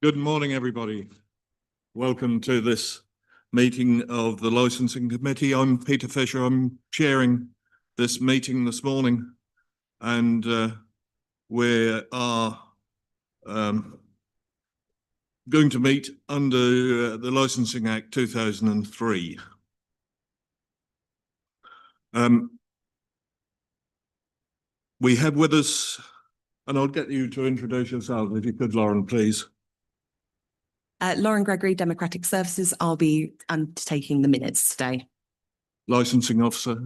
Good morning, everybody. Welcome to this meeting of the Licensing Committee. I'm Peter Fisher. I'm chairing this meeting this morning, and we are going to meet under the Licensing Act 2003. We have with us, and I'll get you to introduce yourself, if you could, Lauren, please. Lauren Gregory, Democratic Services. I'll be undertaking the minutes today. Licensing Officer.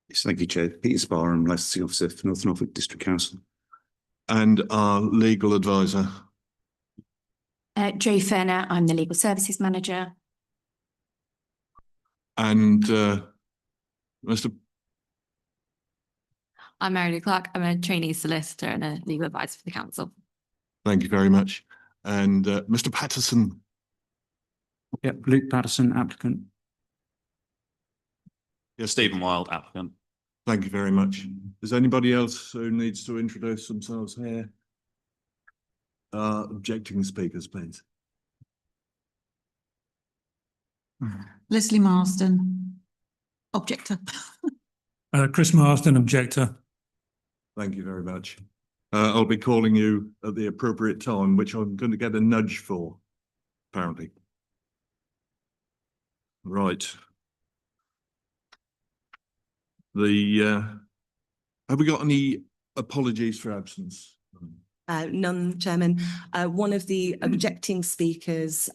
Yes, thank you, Chair. Peter Sparr, I'm Licensing Officer for North Norfolk District Council. And our Legal Advisor. Jo Ferner, I'm the Legal Services Manager. And Mr. I'm Mary Clark. I'm a trainee solicitor and a legal advisor for the council. Thank you very much. And Mr. Patterson. Yep, Luke Patterson, applicant. Yeah, Stephen Wild, applicant. Thank you very much. Is anybody else who needs to introduce themselves here? Objecting speakers, please. Leslie Marsden, objector. Chris Marsden, objector. Thank you very much. I'll be calling you at the appropriate time, which I'm going to get a nudge for, apparently. Right. Have we got any apologies for absence? None, Chairman. One of the objecting speakers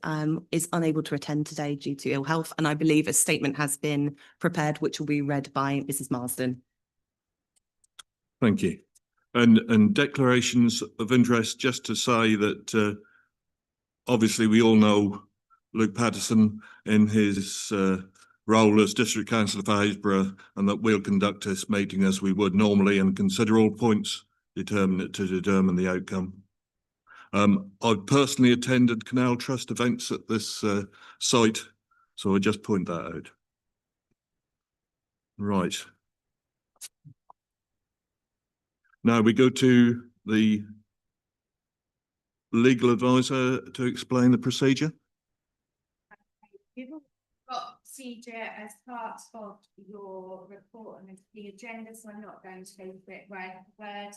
is unable to attend today due to ill health, and I believe a statement has been prepared, which will be read by Mrs. Marsden. Thank you. And declarations of interest, just to say that obviously we all know Luke Patterson in his role as District Councillor for Haysborough, and that we'll conduct this meeting as we would normally and consider all points to determine the outcome. I've personally attended Canal Trust events at this site, so I just point that out. Right. Now we go to the legal advisor to explain the procedure. You've got procedure as part of your report and the agenda, so I'm not going to go through it word for word.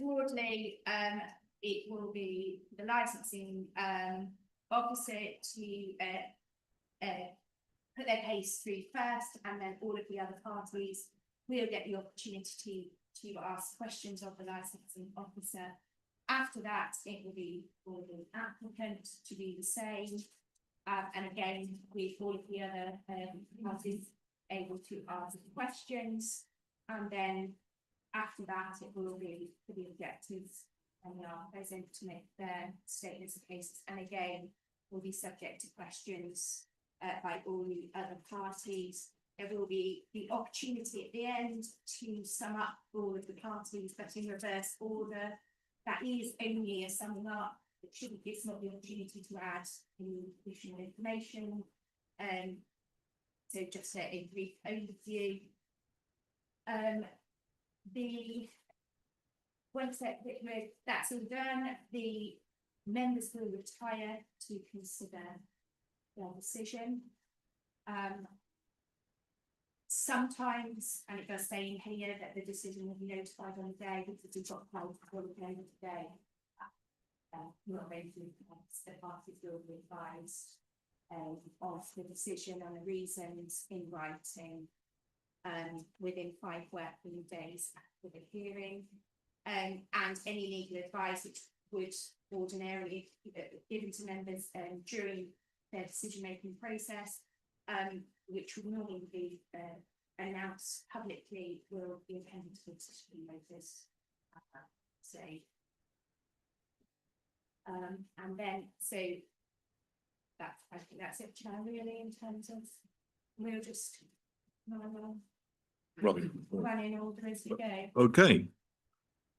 Broadly, it will be the licensing officer to put their case through first, and then all of the other parties will get the opportunity to ask questions of the licensing officer. After that, it will be for the applicant to do the same. And again, with all of the other parties able to ask questions. And then after that, it will be for the objectives and they are present to make their statements of cases. And again, will be subject to questions by all the other parties. There will be the opportunity at the end to sum up all of the parties, but in reverse order. That is only a summing up. It's not the opportunity to add any additional information. So just a brief overview. Once that's all done, the members will retire to consider their decision. Sometimes, and it does say in here that the decision will be notified on the day because we've got quite a lot of the end of the day. Not very few the parties will be advised of the decision and the reasons in writing within 5 working days after the hearing. And any legal advice which would ordinarily be given to members during their decision-making process, which would normally be announced publicly, will be appended to the decision notice. And then, so I think that's it, Chair, really, in terms of we'll just run in order as we go. Okay.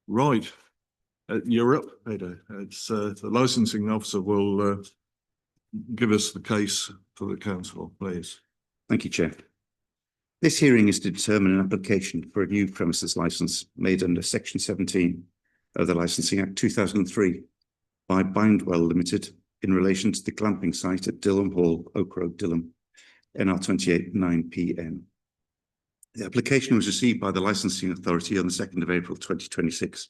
Right. You're up, Peter. It's the licensing officer will give us the case for the council, please. Thank you, Chair. This hearing is to determine an application for a new premises licence made under Section 17 of the Licensing Act 2003 by Bindwell Limited in relation to the glamping site at Dilham Hall, Oak Road, Dilham, NR 28 9 PM. The application was received by the Licensing Authority on the 2nd of April 2026.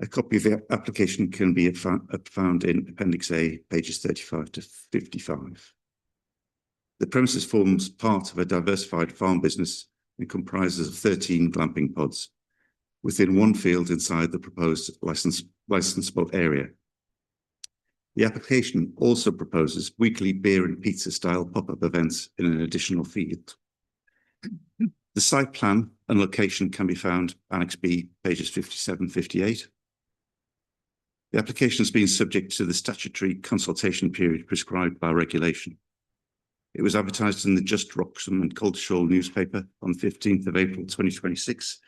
A copy of the application can be found in Appendix A, pages 35 to 55. The premises forms part of a diversified farm business and comprises of 13 glamping pods within one field inside the proposed licensable area. The application also proposes weekly beer and pizza style pop-up events in an additional field. The site plan and location can be found Annex B, pages 57, 58. The application has been subject to the statutory consultation period prescribed by regulation. It was advertised in the Just Wroxham and Coltishall newspaper on 15th of April 2026,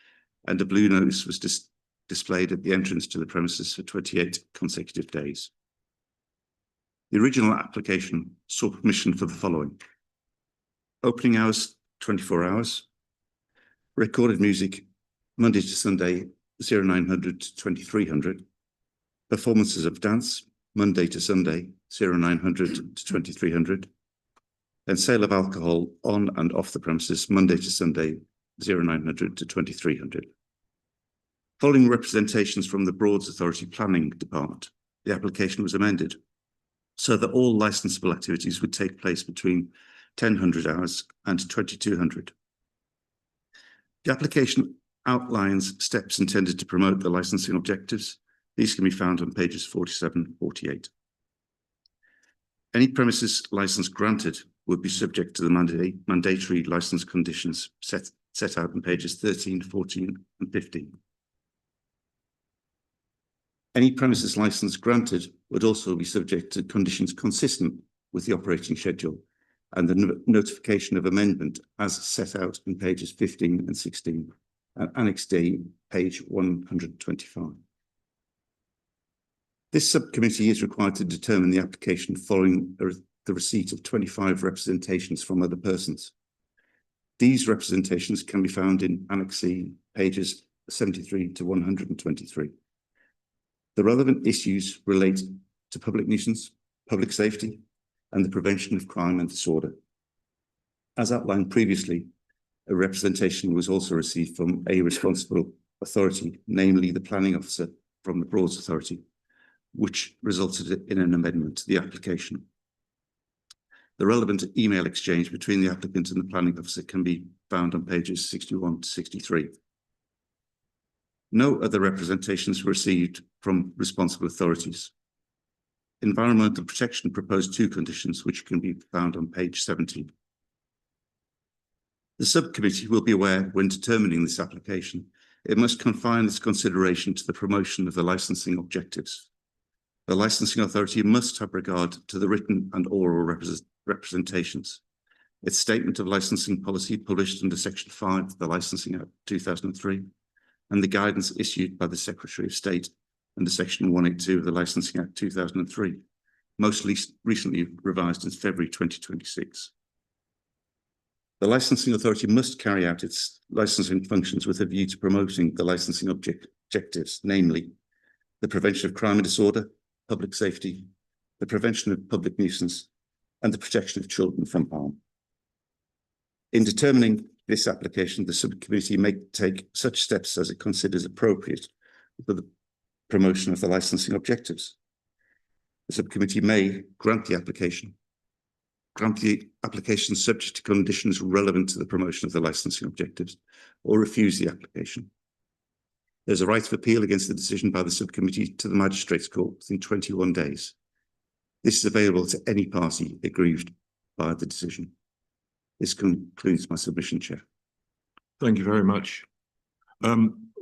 and a blue notice was displayed at the entrance to the premises for 28 consecutive days. The original application sought permission for the following: opening hours 24 hours, recorded music Monday to Sunday 0900 to 2300, performances of dance Monday to Sunday 0900 to 2300, and sale of alcohol on and off the premises Monday to Sunday 0900 to 2300. Following representations from the Broads Authority Planning Department, the application was amended so that all licensable activities would take place between 1000 hours and 2200. The application outlines steps intended to promote the licensing objectives. These can be found on pages 47 and 48. Any premises license granted would be subject to the mandatory license conditions set out in pages 13, 14 and 15. Any premises license granted would also be subject to conditions consistent with the operating schedule and the notification of amendment as set out in pages 15 and 16 and Annex D, page 125. This subcommittee is required to determine the application following the receipt of 25 representations from other persons. These representations can be found in Annex C, pages 73 to 123. The relevant issues relate to public nuisance, public safety, and the prevention of crime and disorder. As outlined previously, a representation was also received from a responsible authority, namely the planning officer from the Broads Authority, which resulted in an amendment to the application. The relevant email exchange between the applicant and the planning officer can be found on pages 61 to 63. No other representations were received from responsible authorities. Environmental Protection proposed 2 conditions, which can be found on page 17. The subcommittee will be aware when determining this application, it must confine its consideration to the promotion of the licensing objectives. The licensing authority must have regard to the written and oral representations. Its statement of licensing policy published under Section 5 of the Licensing Act 2003 and the guidance issued by the Secretary of State under Section 182 of the Licensing Act 2003, most recently revised in February 2026. The licensing authority must carry out its licensing functions with a view to promoting the licensing objectives, namely the prevention of crime and disorder, public safety, the prevention of public nuisance, and the protection of children from harm. In determining this application, the subcommittee may take such steps as it considers appropriate for the promotion of the licensing objectives. The subcommittee may grant the application subject to conditions relevant to the promotion of the licensing objectives, or refuse the application. There's a right of appeal against the decision by the subcommittee to the Magistrates' Court within 21 days. This is available to any party aggrieved by the decision. This concludes my submission, Chair. Thank you very much.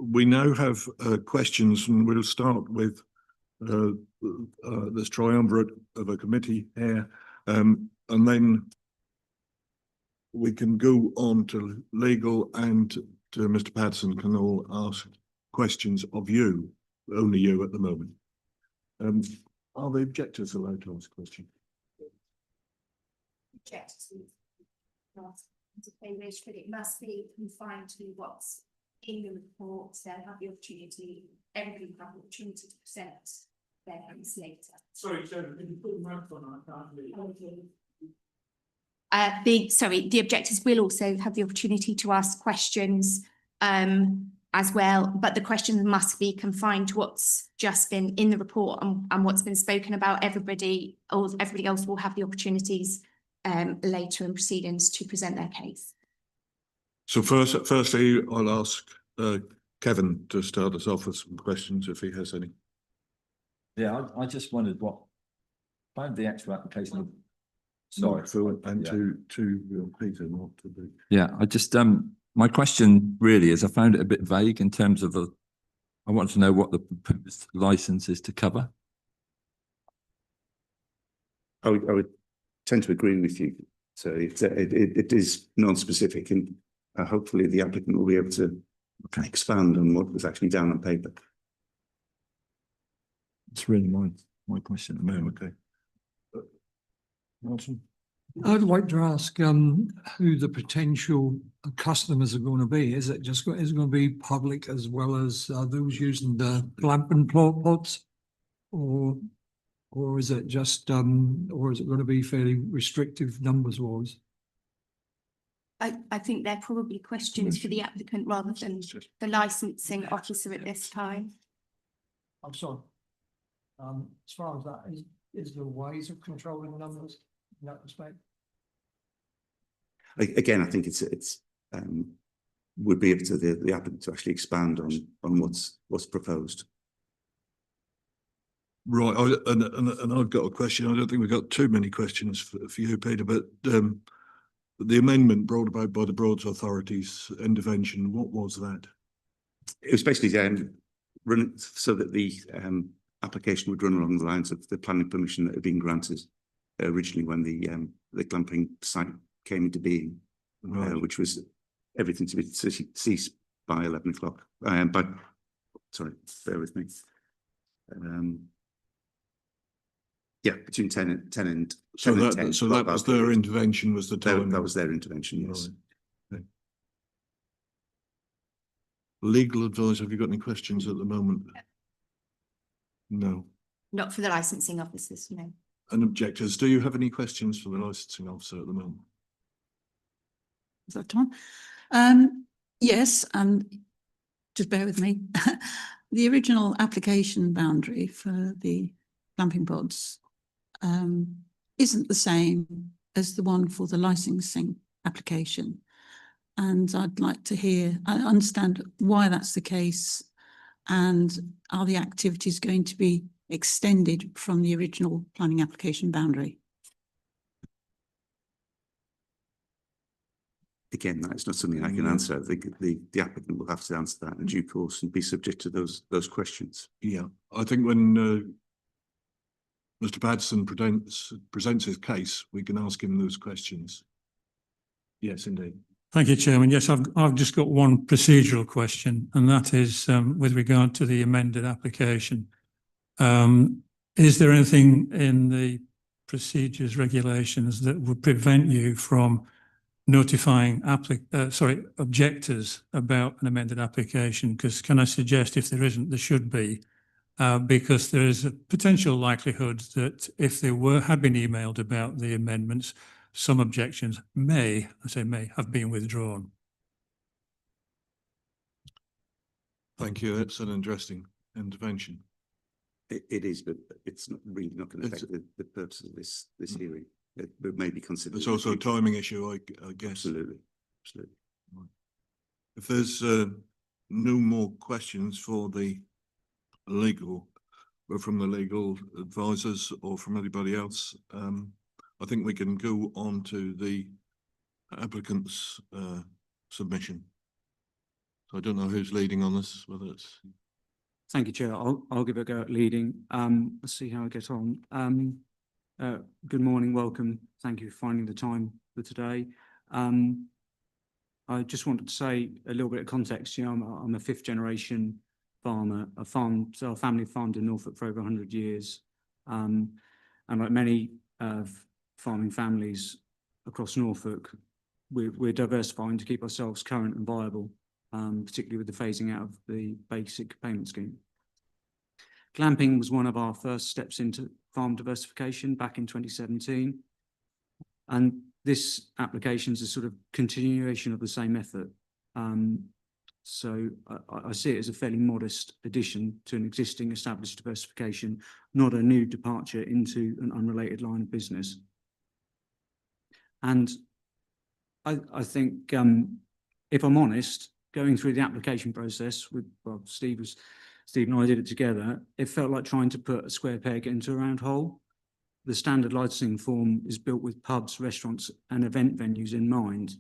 We now have questions, and we'll start with this triumvirate of a committee here, and then we can go on to legal, and to Mr. Patterson can all ask questions of you, only you at the moment. Are the objectors allowed to ask questions? If they wish, but it must be confined to what's in the report. They'll have the opportunity, everybody will have the opportunity to present variance later. Sorry, Chairman, can you put the microphone on? I can't hear you. The objectors will also have the opportunity to ask questions as well, but the questions must be confined to what's just been in the report and what's been spoken about. Everybody else will have the opportunities later in proceedings to present their case. So firstly, I'll ask Kevin to start us off with some questions if he has any. Yeah, I just wondered what, found the actual application of. Sorry, Sorry. Phil, and Yeah. to Peter, not to the. Yeah, I just, my question really is, I found it a bit vague in terms of I want to know what the proposed license is to cover. I would tend to agree with you. So it is non-specific, and hopefully the applicant will be able to expand on what was actually down on paper. It's really my question at the moment. Okay. Martin? I'd like to ask who the potential customers are going to be. Is it just is it going to be public as well as those using the glamping pods, or is it just or is it going to be fairly restrictive numbers wise? I think they're probably questions for the applicant rather than the licensing officer at this time. I'm sorry. As far as that is there ways of controlling the numbers in that respect? Again, I think it's would be up to the applicant to actually expand on what's proposed. Right, and I've got a question. I don't think we've got too many questions for you, Peter, but the amendment brought about by the Broads Authority's intervention, what was that? It was basically run so that the application would run along the lines of the planning permission that had been granted originally when the glamping site came into being, Right. which was everything to be ceased by 11 o'clock. Sorry, bear with me. Yeah, between 10 and 10 So and that 10. so that was their intervention, was the time. That was their intervention, yes. Right. Okay. Legal advice, have you got any questions at the moment? No. Not for the licensing officers, no. And objectors, do you have any questions for the licensing officer at the moment? Is that Tom? Yes, and just bear with me. The original application boundary for the glamping pods isn't the same as the one for the licensing application. And I'd like to understand why that's the case, and are the activities going to be extended from the original planning application boundary? Again, that is not something I can answer. The applicant will have to answer that in due course and be subject to those questions. Yeah, I think when Mr. Patterson presents his case, we can ask him those questions. Yes, indeed. Thank you, Chairman. Yes, I've just got one procedural question, and that is with regard to the amended application. Is there anything in the procedures regulations that would prevent you from notifying objectors about an amended application? Because can I suggest, if there isn't, there should be, because there is a potential likelihood that if there had been emailed about the amendments, some objections may have been withdrawn. Thank you. That's an interesting intervention. It is, but it's not really not going to affect the purpose of this hearing. It may be considered. It's also a timing issue, I guess. Absolutely. If there's no more questions for the from the legal advisors or from anybody else, I think we can go on to the applicant's submission. So I don't know who's leading on this, whether it's. Thank you, Chair. I'll give it a go at leading. Let's see how I get on. Good morning, welcome. Thank you for finding the time for today. I just wanted to say a little bit of context. You know, I'm a fifth generation farmer. Our family farmed in Norfolk for over 100 years. And like many farming families across Norfolk, we're diversifying to keep ourselves current and viable, particularly with the phasing out of the basic payment scheme. Glamping was one of our first steps into farm diversification back in 2017. And this application is a sort of continuation of the same effort. So I see it as a fairly modest addition to an existing established diversification, not a new departure into an unrelated line of business. And I think, if I'm honest, going through the application process with, well, Steve and I did it together, it felt like trying to put a square peg into a round hole. The standard licensing form is built with pubs, restaurants and event venues in mind.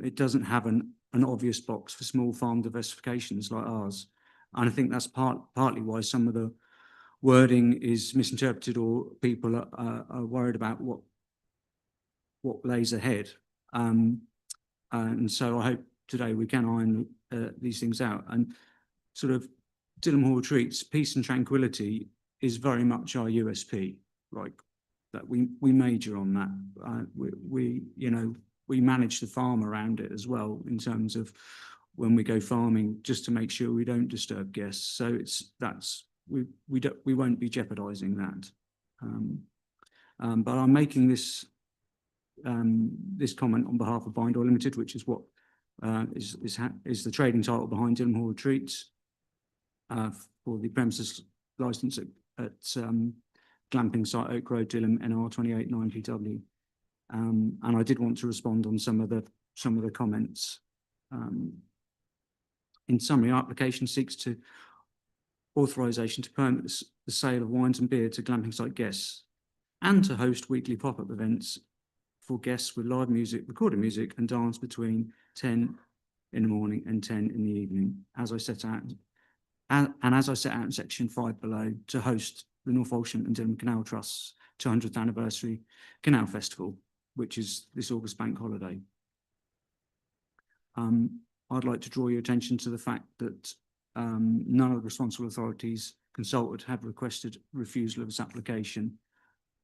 It doesn't have an obvious box for small farm diversifications like ours. And I think that's partly why some of the wording is misinterpreted, or people are worried about what lays ahead. And so I hope today we can iron these things out. And sort of Dilham Hall Retreats, peace and tranquility is very much our USP. Like that, we major on that. We manage the farm around it as well, in terms of when we go farming, just to make sure we don't disturb guests. So we won't be jeopardising that. But I'm making this comment on behalf of Bind Oil Limited, which is what is the trading title behind Dilham Hall Retreats, for the premises licence at glamping site Oak Road, Dilham, NR 28 9PW. And I did want to respond on some of the comments. In summary, our application seeks to authorisation to permit the sale of wines and beer to glamping site guests, and to host weekly pop-up events for guests with live music, recorded music and dance between 10 in the morning and 10 in the evening, as I set out. And as I set out in section 5 below, to host the North Walsham and Dilham Canal Trust's 200th anniversary Canal Festival, which is this August bank holiday. I'd like to draw your attention to the fact that none of the responsible authorities consulted have requested refusal of this application.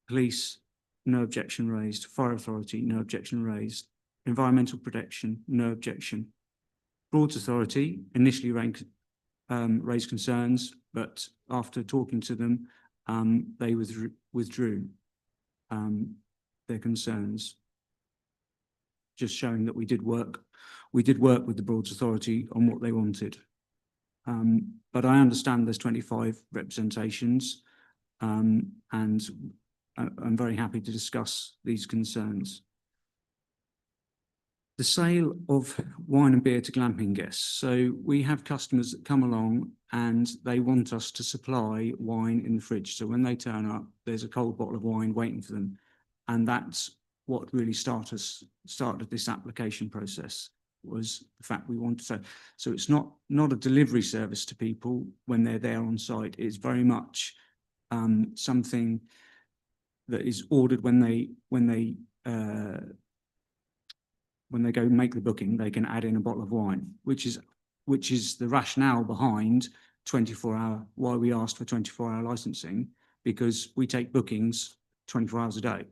Police, no objection raised. Fire Authority, no objection raised. Environmental Protection, no objection. Broads Authority initially raised concerns, but after talking to them, they withdrew their concerns, just showing that we did work with the Broads Authority on what they wanted. But I understand there's 25 representations, and I'm very happy to discuss these concerns. The sale of wine and beer to glamping guests. So we have customers that come along and they want us to supply wine in the fridge. So when they turn up, there's a cold bottle of wine waiting for them. And that's what really started this application process, was the fact we want to. So it's not a delivery service to people when they're there on site. It's very much something that is ordered when they go make the booking. They can add in a bottle of wine, which is the rationale behind 24-hour, why we asked for 24-hour licensing, because we take bookings 24 hours a day.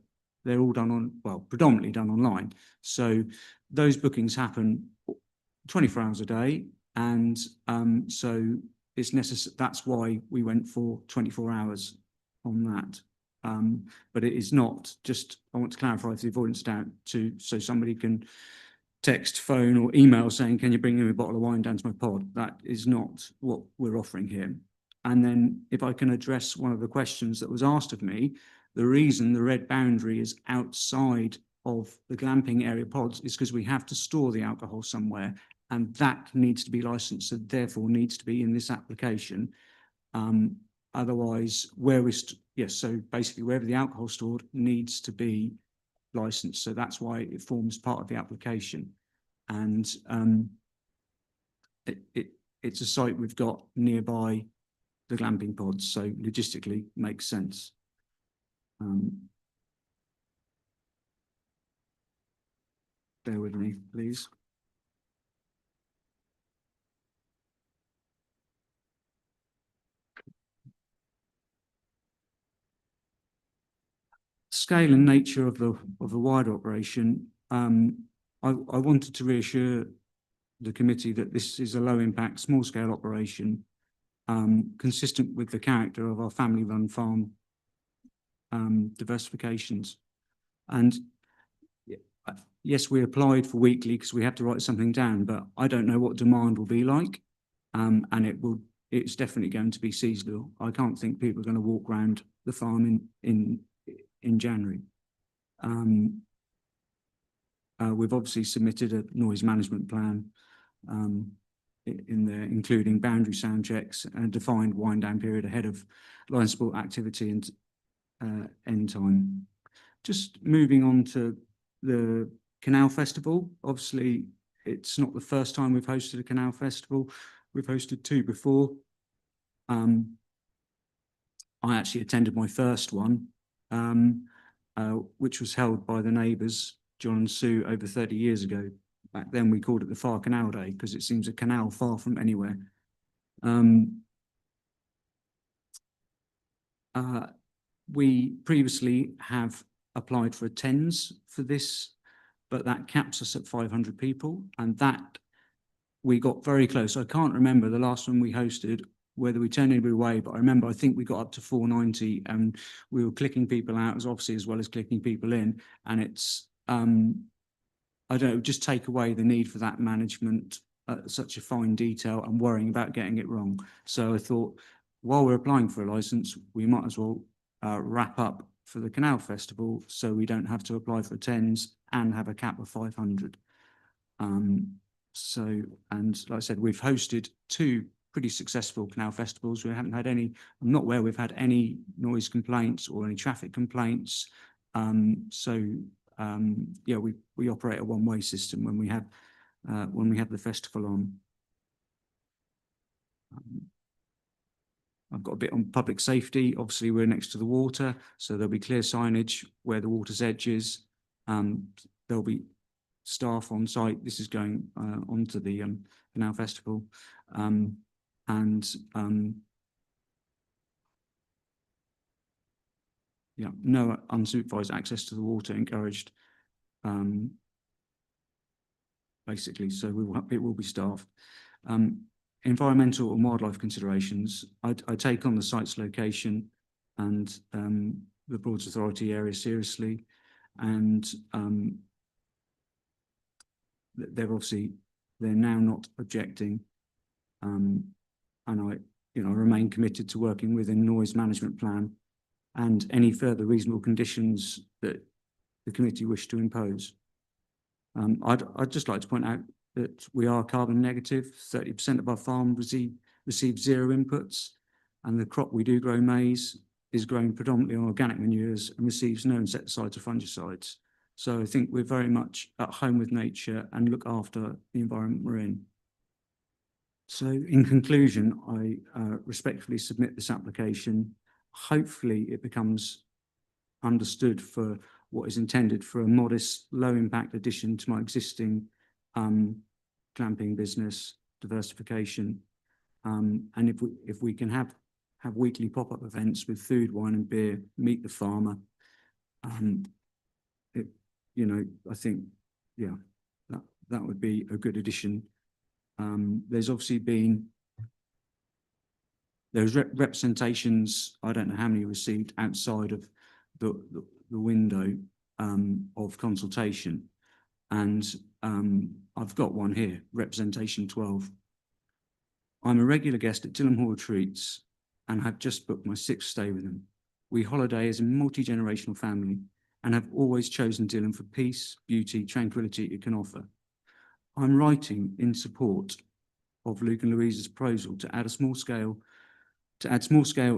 They're all done predominantly done online. So those bookings happen 24 hours a day. And so it's necessary. That's why we went for 24 hours on that. But it is not just, I want to clarify for the avoidance of doubt, so somebody can text, phone or email saying, can you bring me a bottle of wine down to my pod? That is not what we're offering here. And then if I can address one of the questions that was asked of me, the reason the red boundary is outside of the glamping area pods is because we have to store the alcohol somewhere, and that needs to be licensed, so therefore needs to be in this application. Otherwise, so basically wherever the alcohol is stored needs to be licensed. So that's why it forms part of the application. And it's a site we've got nearby the glamping pods, so logistically makes sense. Bear with me, please. Scale and nature of the wider operation. I wanted to reassure the committee that this is a low impact, small scale operation. consistent with the character of our family-run farm diversifications. And yes, we applied for weekly because we had to write something down, but I don't know what demand will be like. And it's definitely going to be seasonal. I can't think people are going to walk around the farm in January. We've obviously submitted a noise management plan in there, including boundary sound checks and a defined wind down period ahead of line sport activity and end time. Just moving on to the Canal Festival. Obviously, it's not the first time we've hosted a Canal Festival. We've hosted 2 before. I actually attended my first one, which was held by the neighbours, John and Sue, over 30 years ago. Back then we called it the Far Canal Day because it seems a canal far from anywhere. We previously have applied for a TENS for this, but that caps us at 500 people, and that we got very close. I can't remember the last one we hosted, whether we turned anybody away, but I remember I think we got up to 490 and we were clicking people out as well as clicking people in. And it's, I don't know, just take away the need for that management at such a fine detail and worrying about getting it wrong. So I thought, while we're applying for a license, we might as well wrap up for the Canal Festival so we don't have to apply for TENS and have a cap of 500. So, and like I said, we've hosted 2 pretty successful Canal Festivals. We haven't had any, I'm not aware we've had any noise complaints or any traffic complaints. Yeah, we operate a one-way system when we have the festival on. I've got a bit on public safety. Obviously, we're next to the water, so there'll be clear signage where the water's edge is. There'll be staff on site. This is going onto the Canal Festival. Yeah, no unsupervised access to the water encouraged, basically, so it will be staffed. Environmental and wildlife considerations. I take on the site's location and the Broads Authority area seriously, and they're now not objecting, and I remain committed to working within noise management plan and any further reasonable conditions that the committee wish to impose. I'd just like to point out that we are carbon negative. 30% of our farm receives 0 inputs, and the crop we do grow, maize, is grown predominantly on organic manures and receives no insecticides or fungicides. So I think we're very much at home with nature and look after the environment we're in. So in conclusion, I respectfully submit this application. Hopefully it becomes understood for what is intended for a modest, low impact addition to my existing clamping business diversification. And if we can have weekly pop-up events with food, wine and beer, meet the farmer, I think, yeah, that would be a good addition. There's obviously been representations, I don't know how many received outside of the window of consultation, and I've got one here, representation 12. I'm a regular guest at Dilham Hall Retreats and have just booked my 6th stay with them. We holiday as a multi-generational family and have always chosen Dilham for peace, beauty, tranquility it can offer. I'm writing in support of Luke and Louise's proposal to add small scale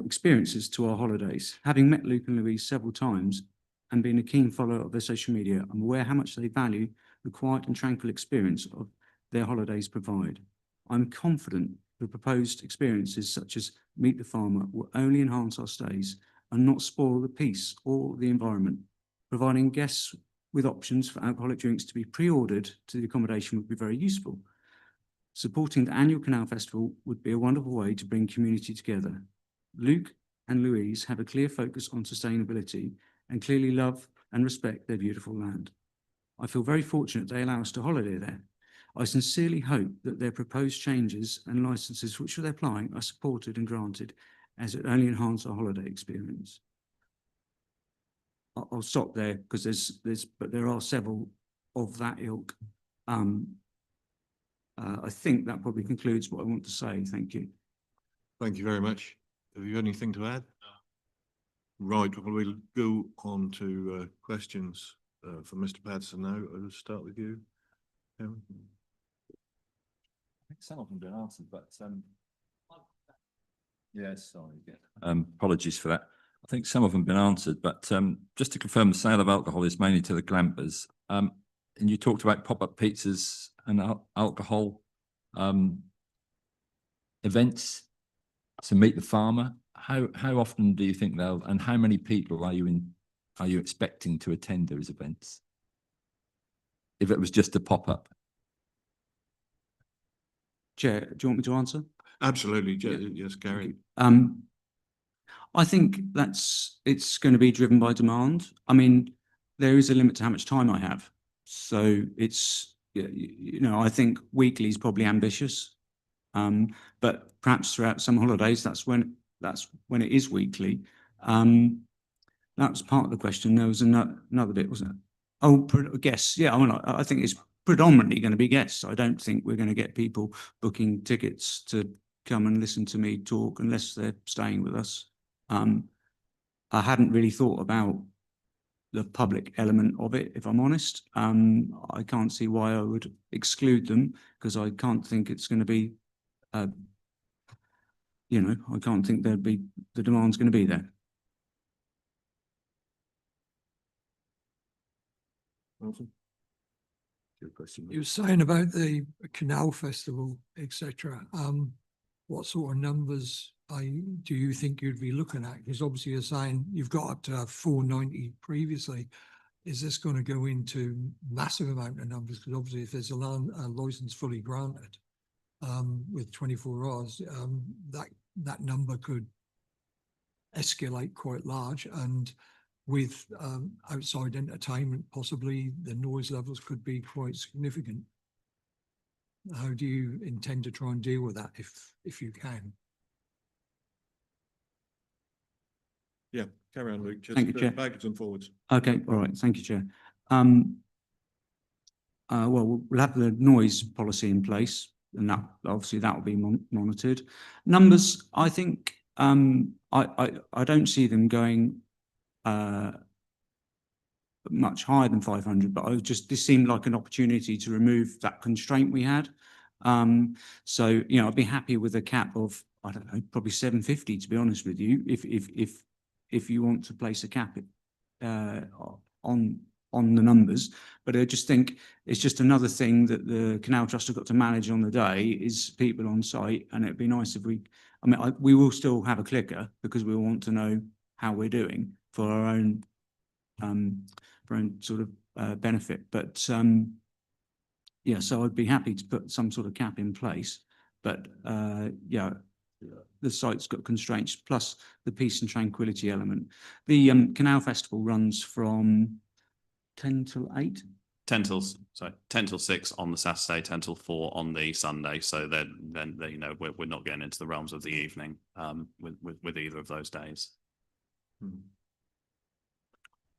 experiences to our holidays. Having met Luke and Louise several times and being a keen follower of their social media, I'm aware how much they value the quiet and tranquil experience of their holidays provide. I'm confident the proposed experiences such as Meet the Farmer will only enhance our stays and not spoil the peace or the environment. Providing guests with options for alcoholic drinks to be pre-ordered to the accommodation would be very useful. Supporting the annual Canal Festival would be a wonderful way to bring community together. Luke and Louise have a clear focus on sustainability and clearly love and respect their beautiful land. I feel very fortunate they allow us to holiday there. I sincerely hope that their proposed changes and licenses which they're applying are supported and granted, as it only enhance our holiday experience. I'll stop there because but there are several of that ilk. I think that probably concludes what I want to say. Thank you. Thank you very much. Have you anything to add? Right, well, we'll go on to questions for Mr. Patterson now. I'll start with you. Karen. I think some of them have been answered, but yes, sorry. Apologies for that. I think some of them have been answered, but just to confirm, the sale of alcohol is mainly to the glampers. And you talked about pop-up pizzas and alcohol events to meet the farmer. How often do you think they'll, and how many people are you expecting to attend those events? If it was just a pop-up. Chair, do you want me to answer? Absolutely, Yeah. yes, Gary. I think it's going to be driven by demand. I mean, there is a limit to how much time I have. So it's, I think weekly is probably ambitious. But perhaps throughout some holidays, that's when it is weekly. That was part of the question. There was another bit, wasn't it? Oh, guests. Yeah, I mean, I think it's predominantly going to be guests. I don't think we're going to get people booking tickets to come and listen to me talk unless they're staying with us. I hadn't really thought about the public element of it, if I'm honest. I can't see why I would exclude them because I can't think it's going to be, I can't think the demand's going to be there. Good question. You were saying about the Canal Festival, etc. What sort of numbers do you think you'd be looking at? Because obviously you're saying you've got up to 490 previously. Is this going to go into massive amount of numbers? Because obviously if there's a license fully granted with 24 hours, that number could escalate quite large, and with outside entertainment, possibly the noise levels could be quite significant. How do you intend to try and deal with that if you can? Yeah, carry on, Luke. Just Thank you, Chair. backwards and forwards. Okay, all right. Thank you, Chair. Well, we'll have the noise policy in place, and that obviously that will be monitored. Numbers, I think, I don't see them going much higher than 500, but this seemed like an opportunity to remove that constraint we had. So I'd be happy with a cap of, I don't know, probably 750, to be honest with you, if you want to place a cap on the numbers. But I just think it's just another thing that the Canal Trust have got to manage on the day is people on site, and it'd be nice if we will still have a clicker because we want to know how we're doing for our own sort of benefit. But so I'd be happy to put some sort of cap in place. But the site's got constraints plus the peace and tranquility element. The Canal Festival runs from 10 till 8. 10 till 6 on the Saturday, 10 till 4 on the Sunday. So then we're not getting into the realms of the evening with either of those days.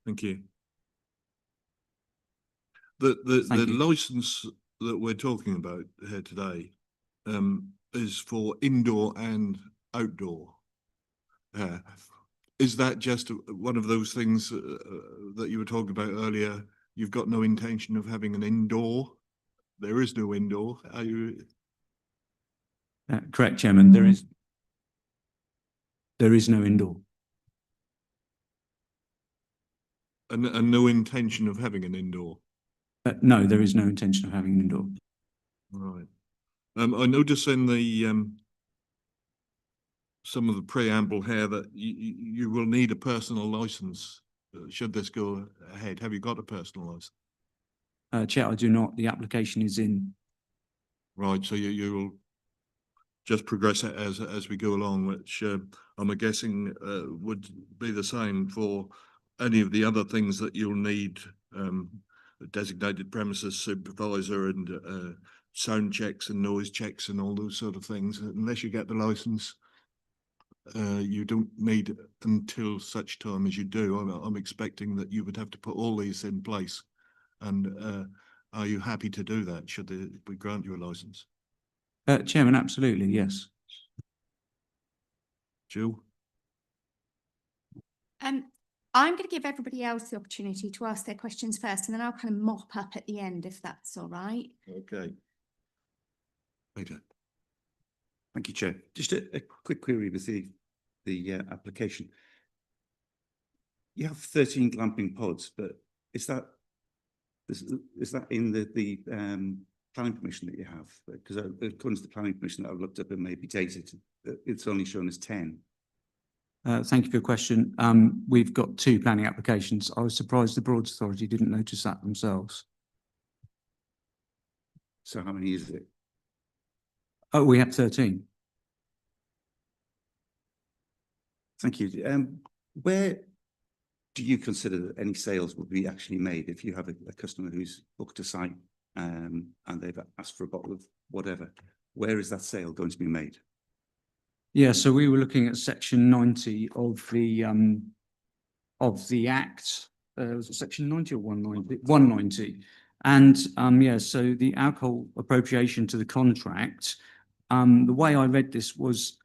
Thank you. The license that we're talking about here today is for indoor and outdoor. Is that just one of those things that you were talking about earlier? You've got no intention of having an indoor? There is no indoor. Are you? Correct, Chairman. There is no indoor. And no intention of having an indoor? No, there is no intention of having an indoor. Right. I notice in the some of the preamble here that you will need a personal license should this go ahead. Have you got a personal license? Chair, I do not. The application is in. Right, so you will just progress it as we go along, which I'm guessing would be the same for any of the other things that you'll need, designated premises supervisor and sound checks and noise checks and all those sort of things. Unless you get the license, you don't need it until such time as you do. I'm expecting that you would have to put all these in place. And are you happy to do that? Should we grant you a license? Chairman, absolutely, yes. Jill? I'm going to give everybody else the opportunity to ask their questions first, and then I'll kind of mop up at the end, if that's all right. Okay. Peter? Thank you, Chair. Just a quick query with the application. You have 13 glamping pods, but is that in the planning permission that you have? Because according to the planning permission that I've looked up, it may be dated, it's only shown as 10. Thank you for your question. We've got 2 planning applications. I was surprised the Broads Authority didn't notice that themselves. So how many is it? Oh, we have 13. Thank you. Where do you consider that any sales will be actually made if you have a customer who's booked a site and they've asked for a bottle of whatever? Where is that sale going to be made? Yeah, so we were looking at section 90 of the Act. Was it section 90 or 190? 190. And yeah, so the alcohol appropriation to the contract, the way I read this was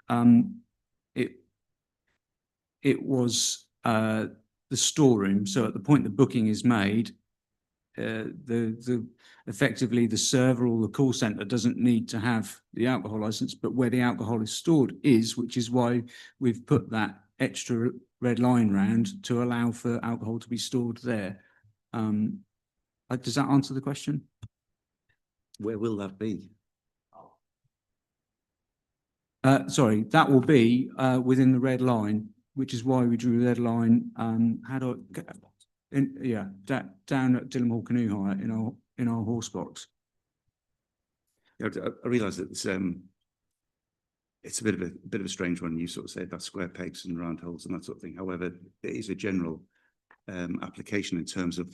it was the storeroom. So at the point the booking is made, effectively the server or the call center doesn't need to have the alcohol license, but where the alcohol is stored is, which is why we've put that extra red line round to allow for alcohol to be stored there. Does that answer the question? Where will that be? Sorry, that will be within the red line, which is why we drew the red line. How do I get down at Dilham Hall Canoe Hire in our horse box. Yeah, I realise that it's a bit of a strange one. You sort of say about square pegs and round holes and that sort of thing. However, it is a general application in terms of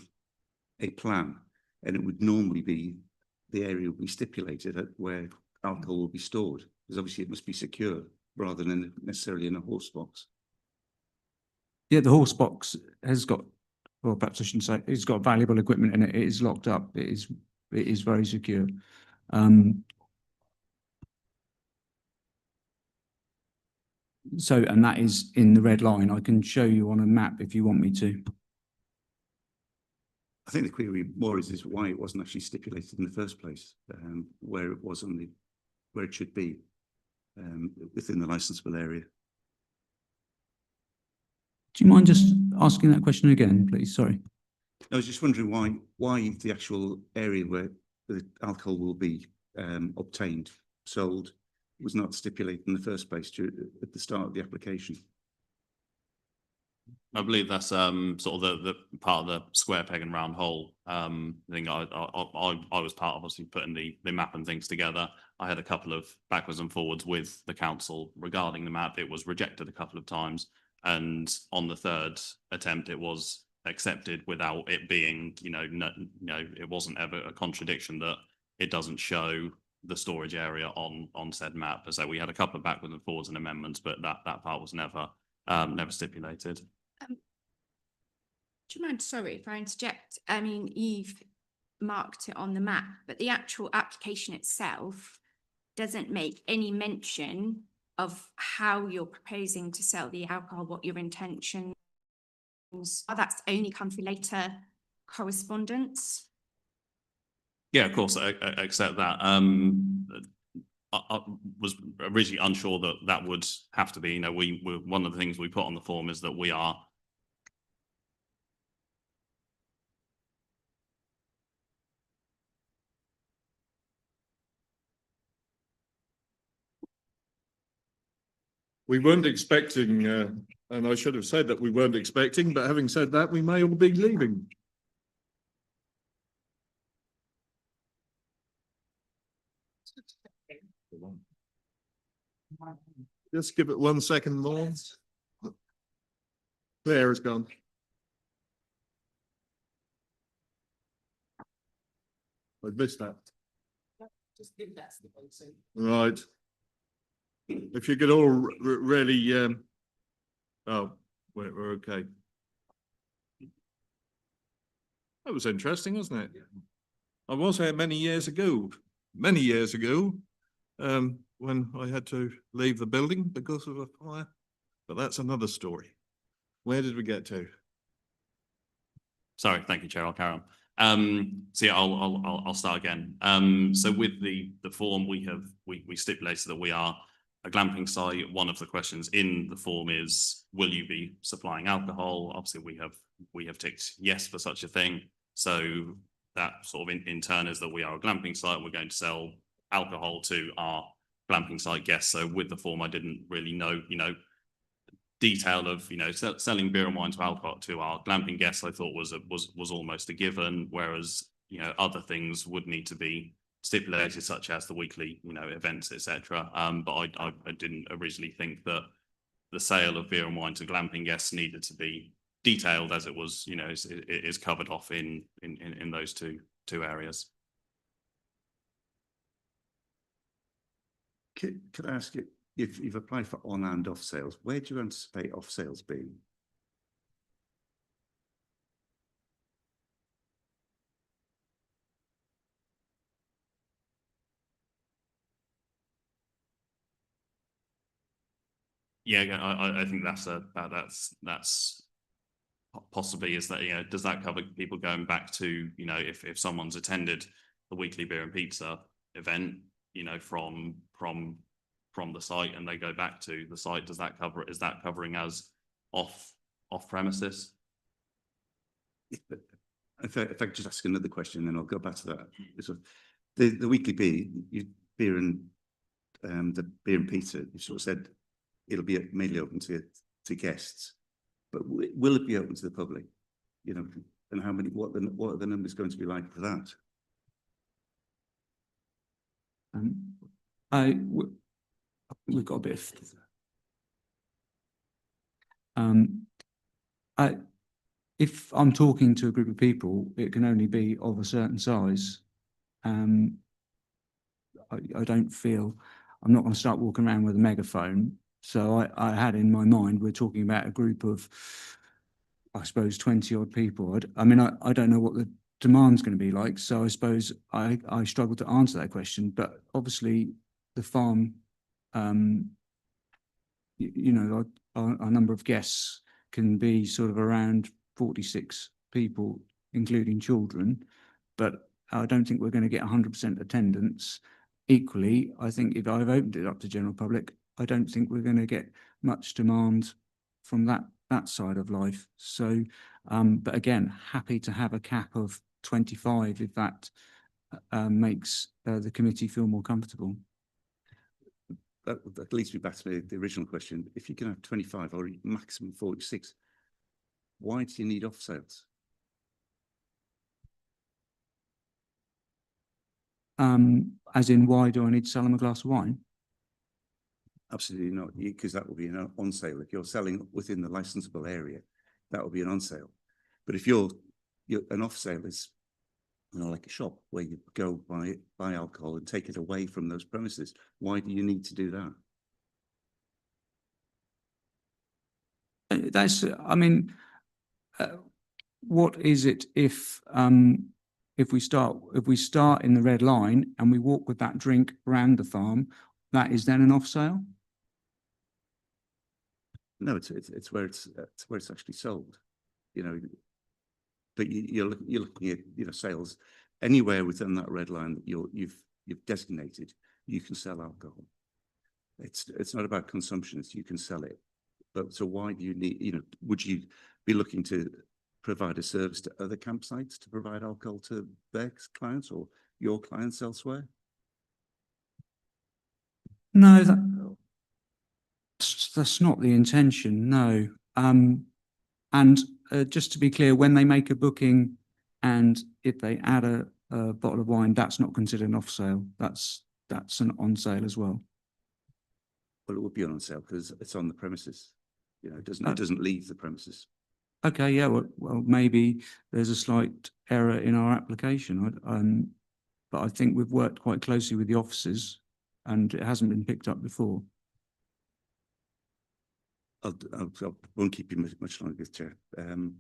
a plan, and it would normally be the area would be stipulated at where alcohol will be stored, because obviously it must be secure rather than necessarily in a horse box. Yeah, the horse box has got, well, perhaps I shouldn't say, it's got valuable equipment in it. It is locked up. It is very secure. So, and that is in the red line. I can show you on a map if you want me to. I think the query more is why it wasn't actually stipulated in the first place, where it was on where it should be within the licensable area. Do you mind just asking that question again, please? Sorry. I was just wondering why the actual area where the alcohol will be obtained, sold, was not stipulated in the first place at the start of the application. I believe that's sort of the part of the square peg and round hole thing. I was part of obviously putting the map and things together. I had a couple of backwards and forwards with the council regarding the map. It was rejected a couple of times, and on the third attempt, it was accepted without it being, it wasn't ever a contradiction that it doesn't show the storage area on said map. So we had a couple of backwards and forwards and amendments, but that part was never stipulated. Do you mind, sorry if I interject? I mean, you've marked it on the map, but the actual application itself doesn't make any mention of how you're proposing to sell the alcohol, what your intentions are. That's only come through later correspondence. Yeah, of course, I accept that. I was originally unsure that would have to be, one of the things we put on the form is that we are We weren't expecting, and I should have said that we weren't expecting, but having said that, we may all be leaving. Just give it 1 second more. Claire is gone. I missed that. Right. If you could all really, oh, we're okay. That was interesting, wasn't it? I was here many years ago, when I had to leave the building because of a fire, but that's another story. Where did we get to? Sorry, thank you, Chair. I'll carry on. So yeah, I'll start again. So with the form, we stipulated that we are a glamping site. One of the questions in the form is, will you be supplying alcohol? Obviously, we have ticked yes for such a thing. So that sort of in turn is that we are a glamping site and we're going to sell alcohol to our glamping site guests. So with the form, I didn't really know, detail of, selling beer and wine to alcohol to our glamping guests, I thought was almost a given, whereas, other things would need to be stipulated, such as the weekly, events, etc. But I didn't originally think that the sale of beer and wine to glamping guests needed to be detailed, as it was, it is covered off in those two areas. Could I ask you, if you've applied for on and off sales, where do you anticipate off sales being? Yeah, I think that's possibly is that, does that cover people going back to, if someone's attended the weekly beer and pizza event, from the site and they go back to the site, does that cover it? Is that covering as off premises? If I could just ask another question, then I'll go back to that. So the weekly beer and the beer and pizza, you sort of said it'll be mainly open to guests, but will it be open to the public? And how many? What are the numbers going to be like for that? We've got a bit of. If I'm talking to a group of people, it can only be of a certain size. I don't feel I'm not going to start walking around with a megaphone. So I had in my mind, we're talking about a group of, I suppose, 20 odd people. I mean, I don't know what the demand's going to be like. So I suppose I struggle to answer that question. But obviously, the farm, our number of guests can be sort of around 46 people, including children. But I don't think we're going to get 100% attendance. Equally, I think if I've opened it up to general public, I don't think we're going to get much demand from that side of life. So, but again, happy to have a cap of 25 if that makes the committee feel more comfortable. That leads me back to the original question. If you can have 25 or maximum 46, why do you need off sales? As in, why do I need to sell them a glass of wine? Absolutely not, because that will be an on sale. If you're selling within the licensable area, that will be an on sale. But if you're an off sale is, like a shop where you go buy alcohol and take it away from those premises. Why do you need to do that? I mean, what is it if we start in the red line and we walk with that drink around the farm, that is then an off sale? No, it's where it's actually sold, But you're looking at sales anywhere within that red line that you've designated. You can sell alcohol. It's not about consumption. It's you can sell it. But so why do you need? Would you be looking to provide a service to other campsites to provide alcohol to their clients or your clients elsewhere? No, that's not the intention. No. And just to be clear, when they make a booking and if they add a bottle of wine, that's not considered an off sale. That's an on sale as well. Well, it would be on sale because it's on the premises. It doesn't leave the premises. Okay, yeah. Well, maybe there's a slight error in our application. but I think we've worked quite closely with the officers and it hasn't been picked up before. I won't keep you much longer, Chair. In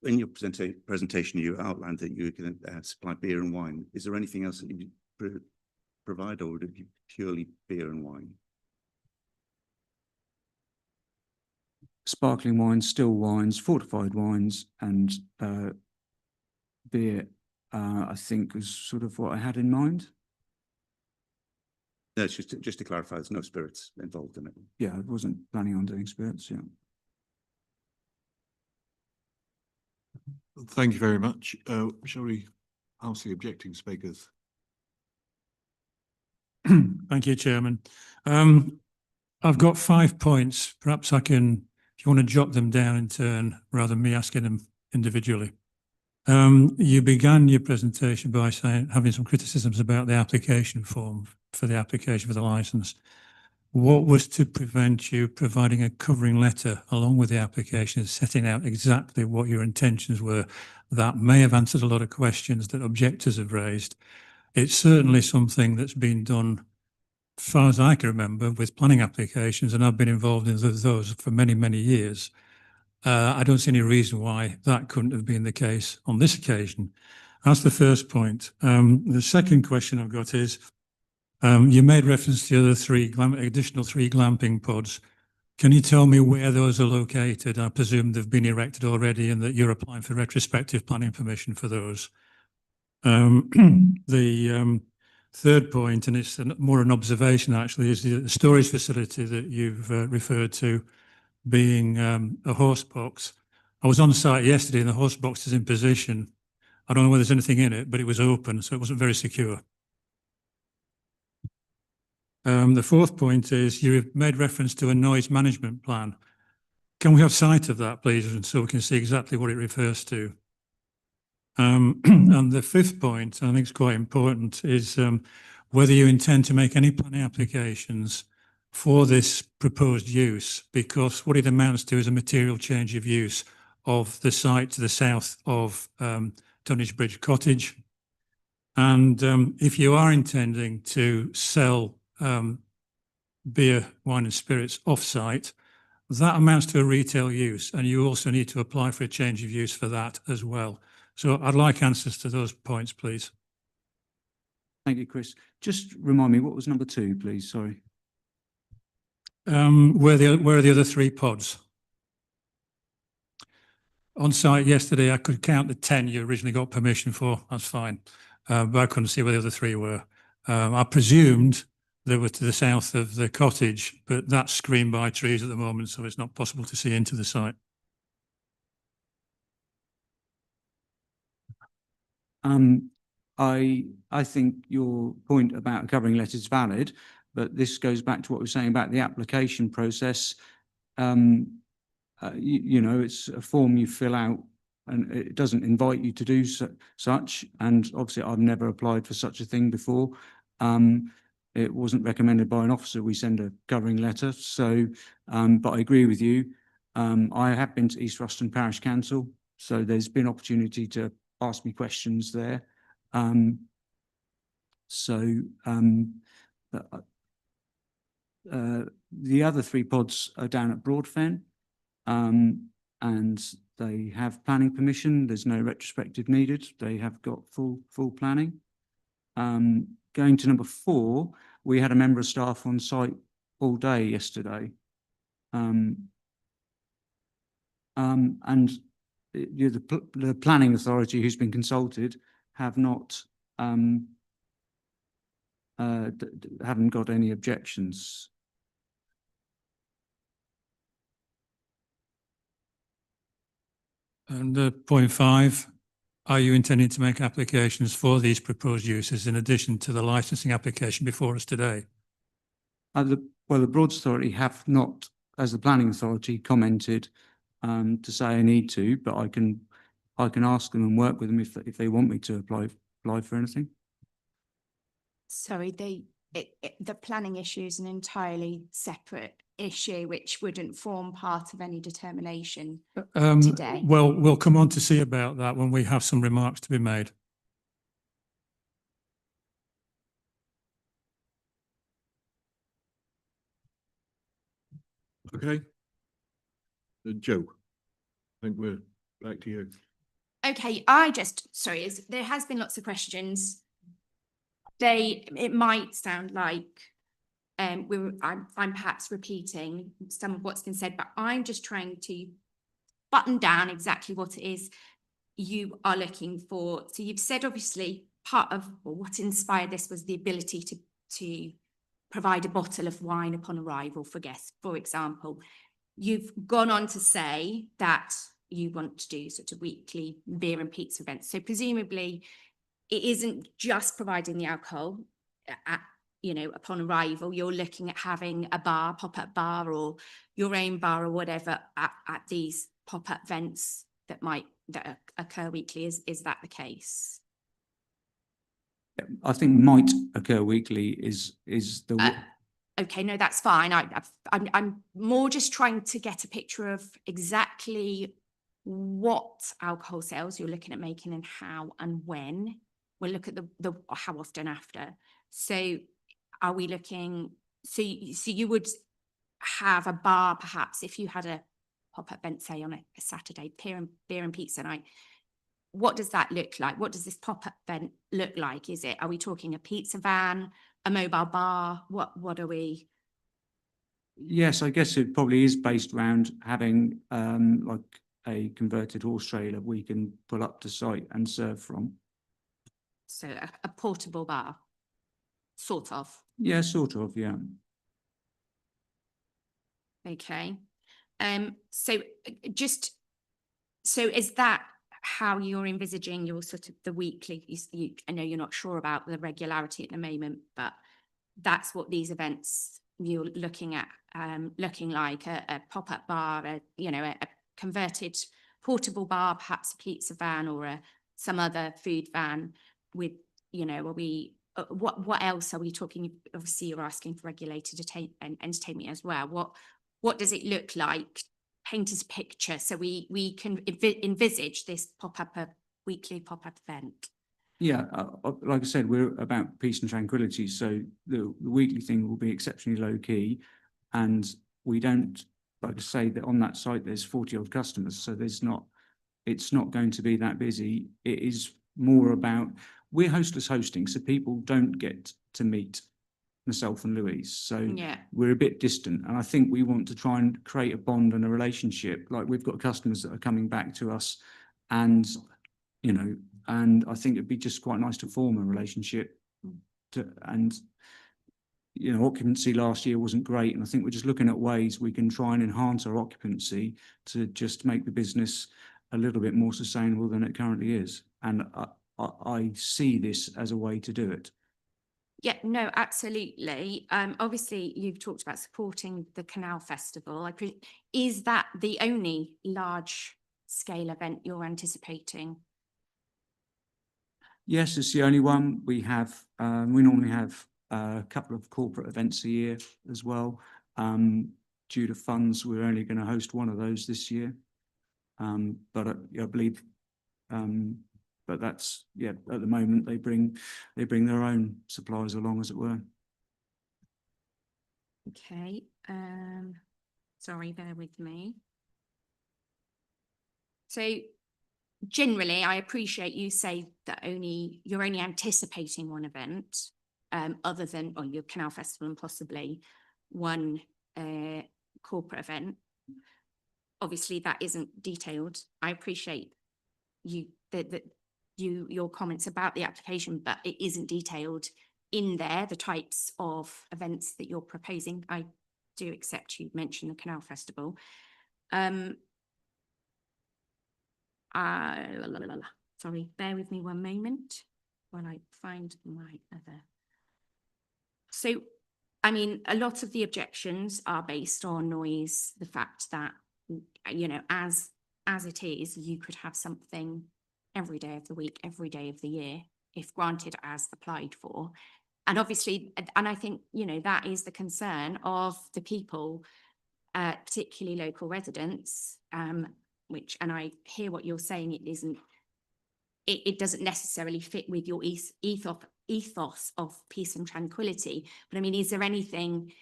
your presentation, you outlined that you were going to supply beer and wine. Is there anything else that you provide, or would it be purely beer and wine? Sparkling wines, still wines, fortified wines, and beer, I think was sort of what I had in mind. No, it's just to clarify, there's no spirits involved in it. Yeah, I wasn't planning on doing spirits, yeah. Thank you very much. Shall we ask the objecting speakers? Thank you, Chairman. I've got 5 points. Perhaps I can, if you want to jot them down in turn, rather than me asking them individually. You began your presentation by saying, having some criticisms about the application form for the application for the licence. What was to prevent you providing a covering letter along with the application, setting out exactly what your intentions were? That may have answered a lot of questions that objectors have raised. It's certainly something that's been done, as far as I can remember, with planning applications, and I've been involved in those for many, many years. I don't see any reason why that couldn't have been the case on this occasion. That's the first point. The second question I've got is, you made reference to the other additional three glamping pods. Can you tell me where those are located? I presume they've been erected already and that you're applying for retrospective planning permission for those. The third point, and it's more an observation actually, is the storage facility that you've referred to being a horse box. I was on site yesterday and the horse box is in position. I don't know whether there's anything in it, but it was open, so it wasn't very secure. The fourth point is you've made reference to a noise management plan. Can we have sight of that, please, and so we can see exactly what it refers to? And the fifth point, I think it's quite important, is whether you intend to make any planning applications for this proposed use, because what it amounts to is a material change of use of the site to the south of Tunbridge Bridge Cottage. And if you are intending to sell beer, wine and spirits off-site, that amounts to a retail use, and you also need to apply for a change of use for that as well. So I'd like answers to those points, please. Thank you, Chris. Just remind me, what was number 2, please? Sorry. Where are the other 3 pods? On site yesterday, I could count the 10 you originally got permission for. That's fine. But I couldn't see where the other 3 were. I presumed they were to the south of the cottage, but that's screened by trees at the moment, so it's not possible to see into the site. I think your point about a covering letter is valid, but this goes back to what we were saying about the application process. You know, it's a form you fill out and it doesn't invite you to do such. And obviously I've never applied for such a thing before. It wasn't recommended by an officer. We send a covering letter. So, but I agree with you. I have been to East Ruston Parish Council, so there's been opportunity to ask me questions there. The other 3 pods are down at Broadfen, and they have planning permission. There's no retrospective needed. They have got full planning. Going to number 4, we had a member of staff on site all day yesterday. And the planning authority who's been consulted have not haven't got any objections. And point 5, are you intending to make applications for these proposed uses in addition to the licensing application before us today? Well, the Broads Authority have not, as the planning authority, commented to say I need to, but I can ask them and work with them if they want me to apply for anything. Sorry, the planning issue is an entirely separate issue which wouldn't form part of any determination today. Well, we'll come on to see about that when we have some remarks to be made. Okay. Joe, I think we're back to you. Okay, sorry, there has been lots of questions. It might sound like I'm perhaps repeating some of what's been said, but I'm just trying to button down exactly what it is you are looking for. So you've said obviously part of what inspired this was the ability to provide a bottle of wine upon arrival for guests, for example. You've gone on to say that you want to do sort of weekly beer and pizza events. So presumably it isn't just providing the alcohol at, upon arrival. You're looking at having a bar, pop-up bar, or your own bar or whatever at these pop-up events that occur weekly. Is that the case? I think might occur weekly is the. Okay, no, that's fine. I'm more just trying to get a picture of exactly what alcohol sales you're looking at making and how and when. We'll look at the how often after. So are we looking, so you would have a bar perhaps if you had a pop-up event, say on a Saturday, beer and pizza night. What does that look like? What does this pop-up event look like? Are we talking a pizza van, a mobile bar? What are we? Yes, I guess it probably is based around having like a converted horse trailer we can pull up to site and serve from. So a portable bar, sort of. Yeah, sort of, yeah. Okay. So is that how you're envisaging your sort of the weekly? I know you're not sure about the regularity at the moment, but that's what these events you're looking at, looking like a pop-up bar, a converted portable bar, perhaps a pizza van or some other food van with, are we, what else are we talking? Obviously you're asking for regulated entertainment as well. What does it look like? Paint us a picture so we can envisage this weekly pop-up event. Yeah, like I said, we're about peace and tranquility. So the weekly thing will be exceptionally low key, and we don't, like I say, that on that site there's 40 odd customers, so it's not going to be that busy. It is more about, we're hostless hosting, so people don't get to meet myself and Louise, so Yeah. we're a bit distant, and I think we want to try and create a bond and a relationship. Like we've got customers that are coming back to us, and and I think it'd be just quite nice to form a relationship. Occupancy last year wasn't great, and I think we're just looking at ways we can try and enhance our occupancy to just make the business a little bit more sustainable than it currently is, and I see this as a way to do it. Yeah, no, absolutely. Obviously, you've talked about supporting the Canal Festival. Is that the only large-scale event you're anticipating? Yes, it's the only one. We normally have a couple of corporate events a year as well. Due to funds, we're only going to host one of those this year. But I believe, but that's, yeah, at the moment they bring their own suppliers along, as it were. Okay. Sorry, bear with me. So generally, I appreciate you say that you're only anticipating one event, other than your Canal Festival and possibly one corporate event. Obviously, that isn't detailed. I appreciate your comments about the application, but it isn't detailed in there, the types of events that you're proposing. I do accept you mentioned the Canal Festival. Sorry, bear with me one moment while I find my other. So, I mean, a lot of the objections are based on noise, the fact that, as it is, you could have something every day of the week, every day of the year, if granted as applied for. And obviously, and I think, that is the concern of the people, particularly local residents, and I hear what you're saying, it doesn't necessarily fit with your ethos of peace and tranquility. But I mean, is there anything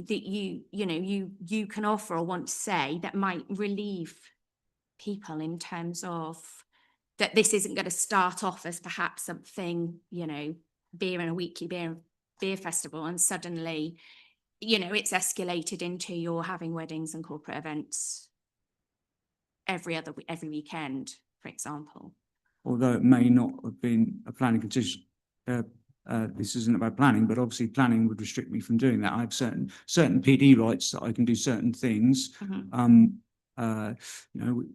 that you can offer or want to say that might relieve people in terms of that this isn't going to start off as perhaps something, beer and a weekly beer festival, and suddenly, it's escalated into you're having weddings and corporate events every weekend, for example. Although it may not have been a planning condition, this isn't about planning, but obviously planning would restrict me from doing that. I have certain PD rights that I can do certain things.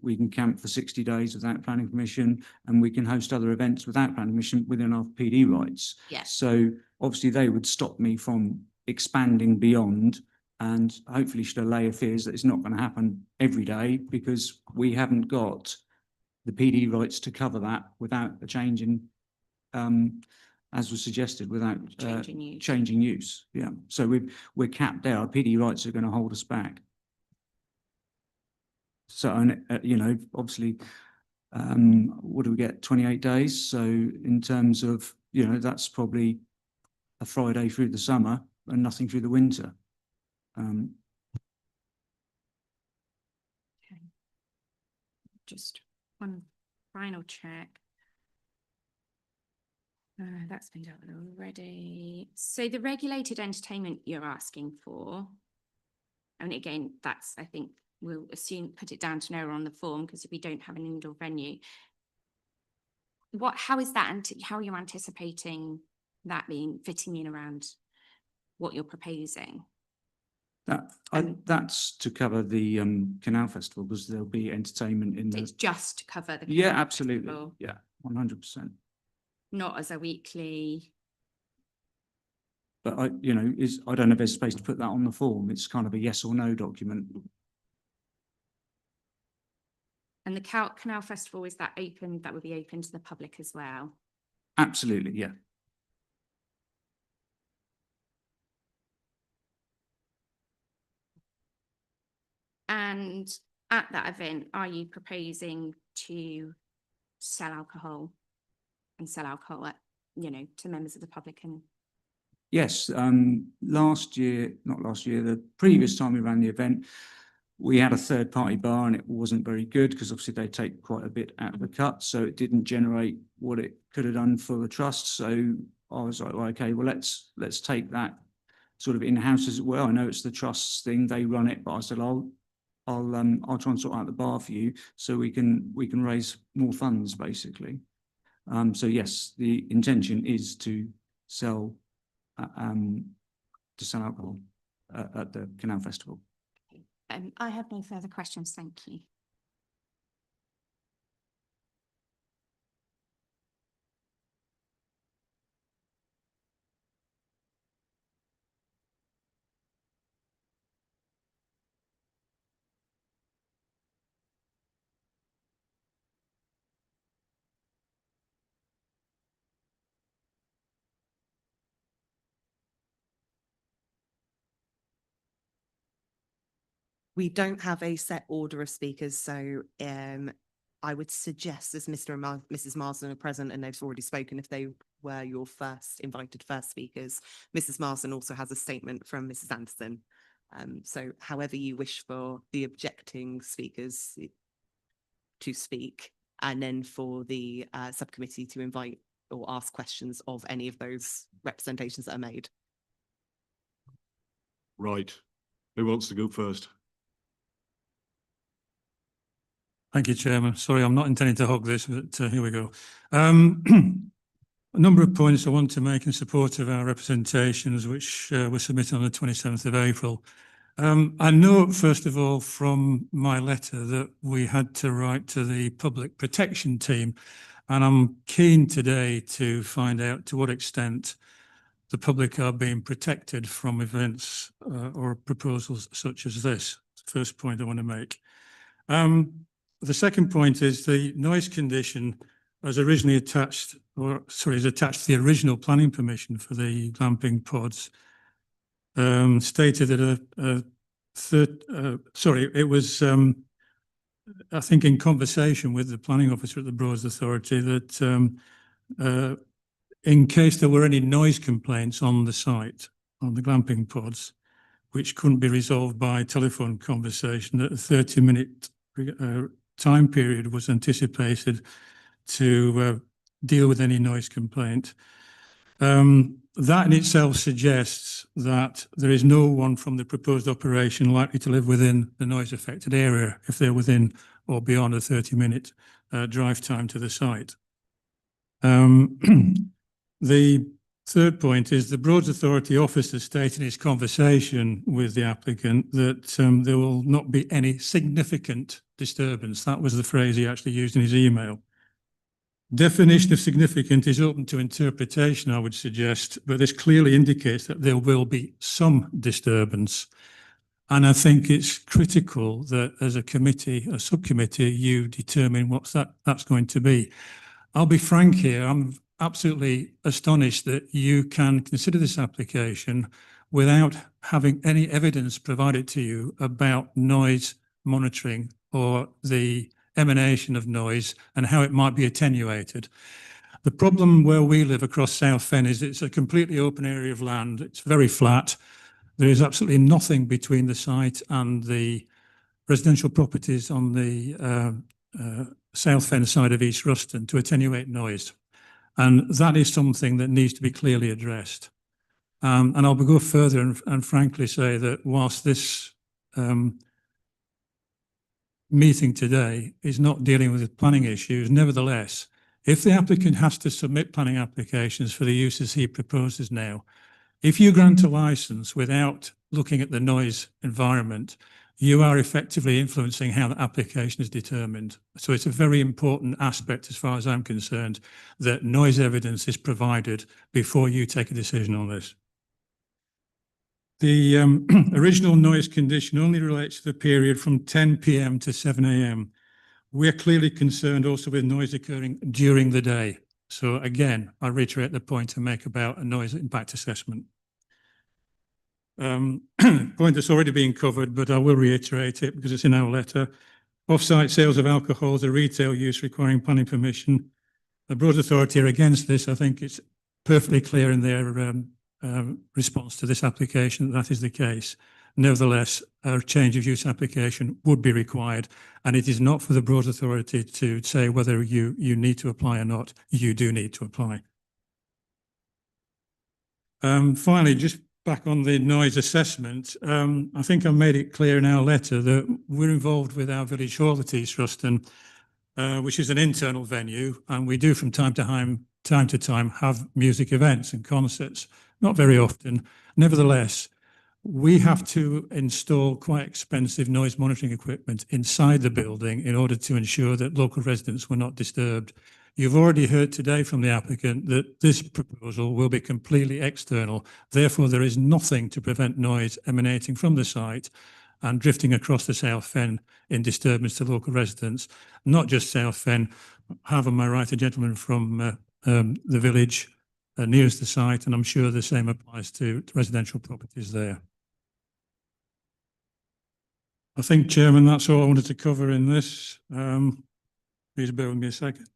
We can camp for 60 days without planning permission, and we can host other events without planning permission within our PD rights. Yes. So obviously they would stop me from expanding beyond, and hopefully should allay fears that it's not going to happen every day, because we haven't got the PD rights to cover that without a change in, as was suggested, without changing use. Yeah. So we're capped there. Our PD rights are going to hold us back. So, obviously, what do we get? 28 days. So in terms of, that's probably a Friday through the summer and nothing through the winter. Okay. Just one final check. That's been dealt with already. So the regulated entertainment you're asking for, and again, that's, I think, we'll put it down to no on the form, because if we don't have an indoor venue, how is that, how are you anticipating that fitting in around what you're proposing? That's to cover the Canal Festival, because there'll be entertainment in It's just to cover the Yeah, Canal absolutely. Festival, Yeah, 100%. not as a weekly. But I don't know if there's space to put that on the form. It's kind of a yes or no document. And the Canal Festival, is that open? That would be open to the public as well? Absolutely, yeah. And at that event, are you proposing to sell alcohol at, to members of the public? And Yes, the previous time we ran the event, we had a third party bar, and it wasn't very good, because obviously they take quite a bit out of the cut. So it didn't generate what it could have done for the trust. So I was like, well, okay, well, let's take that sort of in-house as well. I know it's the trust's thing, they run it, but I said, I'll try and sort out the bar for you, so we can raise more funds, basically. So yes, the intention is to sell alcohol at the Canal Festival. I have no further questions. Thank you. We don't have a set order of speakers, so I would suggest, as Mr. and Mrs. Marsden are present and they've already spoken, if they were your invited first speakers, Mrs. Marsden also has a statement from Mrs. Anderson. So however you wish for the objecting speakers to speak, and then for the subcommittee to invite or ask questions of any of those representations that are made. Right. Who wants to go first? Thank you, Chairman. Sorry, I'm not intending to hog this, but here we go. A number of points I want to make in support of our representations, which were submitted on the 27th of April. I know, first of all, from my letter that we had to write to the public protection team, and I'm keen today to find out to what extent the public are being protected from events or proposals such as this. First point I want to make. The second point is the noise condition was originally attached, is attached to the original planning permission for the glamping pods. Stated that it was, I think, in conversation with the planning officer at the Broads Authority, that in case there were any noise complaints on the site, on the glamping pods, which couldn't be resolved by telephone conversation, that a 30-minute time period was anticipated to deal with any noise complaint. That in itself suggests that there is no one from the proposed operation likely to live within the noise affected area if they're within or beyond a 30-minute drive time to the site. The third point is the Broads Authority officer stated in his conversation with the applicant that there will not be any significant disturbance. That was the phrase he actually used in his email. Definition of significant is open to interpretation, I would suggest, but this clearly indicates that there will be some disturbance. And I think it's critical that as a committee, a subcommittee, you determine what that's going to be. I'll be frank here, I'm absolutely astonished that you can consider this application without having any evidence provided to you about noise monitoring or the emanation of noise and how it might be attenuated. The problem where we live across South Fen is it's a completely open area of land. It's very flat. There is absolutely nothing between the site and the residential properties on the South Fen side of East Ruston to attenuate noise. And that is something that needs to be clearly addressed. And I'll go further and frankly say that whilst this meeting today is not dealing with planning issues, nevertheless, if the applicant has to submit planning applications for the uses he proposes now, if you grant a license without looking at the noise environment, you are effectively influencing how the application is determined. So it's a very important aspect, as far as I'm concerned, that noise evidence is provided before you take a decision on this. The original noise condition only relates to the period from 10 p.m. to 7 a.m. We're clearly concerned also with noise occurring during the day. So again, I reiterate the point I make about a noise impact assessment. Point that's already been covered, but I will reiterate it because it's in our letter. Off-site sales of alcohol is a retail use requiring planning permission. The Broads Authority are against this. I think it's perfectly clear in their response to this application that is the case. Nevertheless, a change of use application would be required, and it is not for the Broads Authority to say whether you need to apply or not. You do need to apply. Finally, just back on the noise assessment, I think I've made it clear in our letter that we're involved with our village hall at East Ruston, which is an internal venue, and we do from time to time have music events and concerts, not very often. Nevertheless, we have to install quite expensive noise monitoring equipment inside the building in order to ensure that local residents were not disturbed. You've already heard today from the applicant that this proposal will be completely external. Therefore, there is nothing to prevent noise emanating from the site and drifting across the South Fen in disturbance to local residents. Not just South Fen. Have on my right a gentleman from the village nearest the site, and I'm sure the same applies to residential properties there. I think, Chairman, that's all I wanted to cover in this. Please bear with me a second.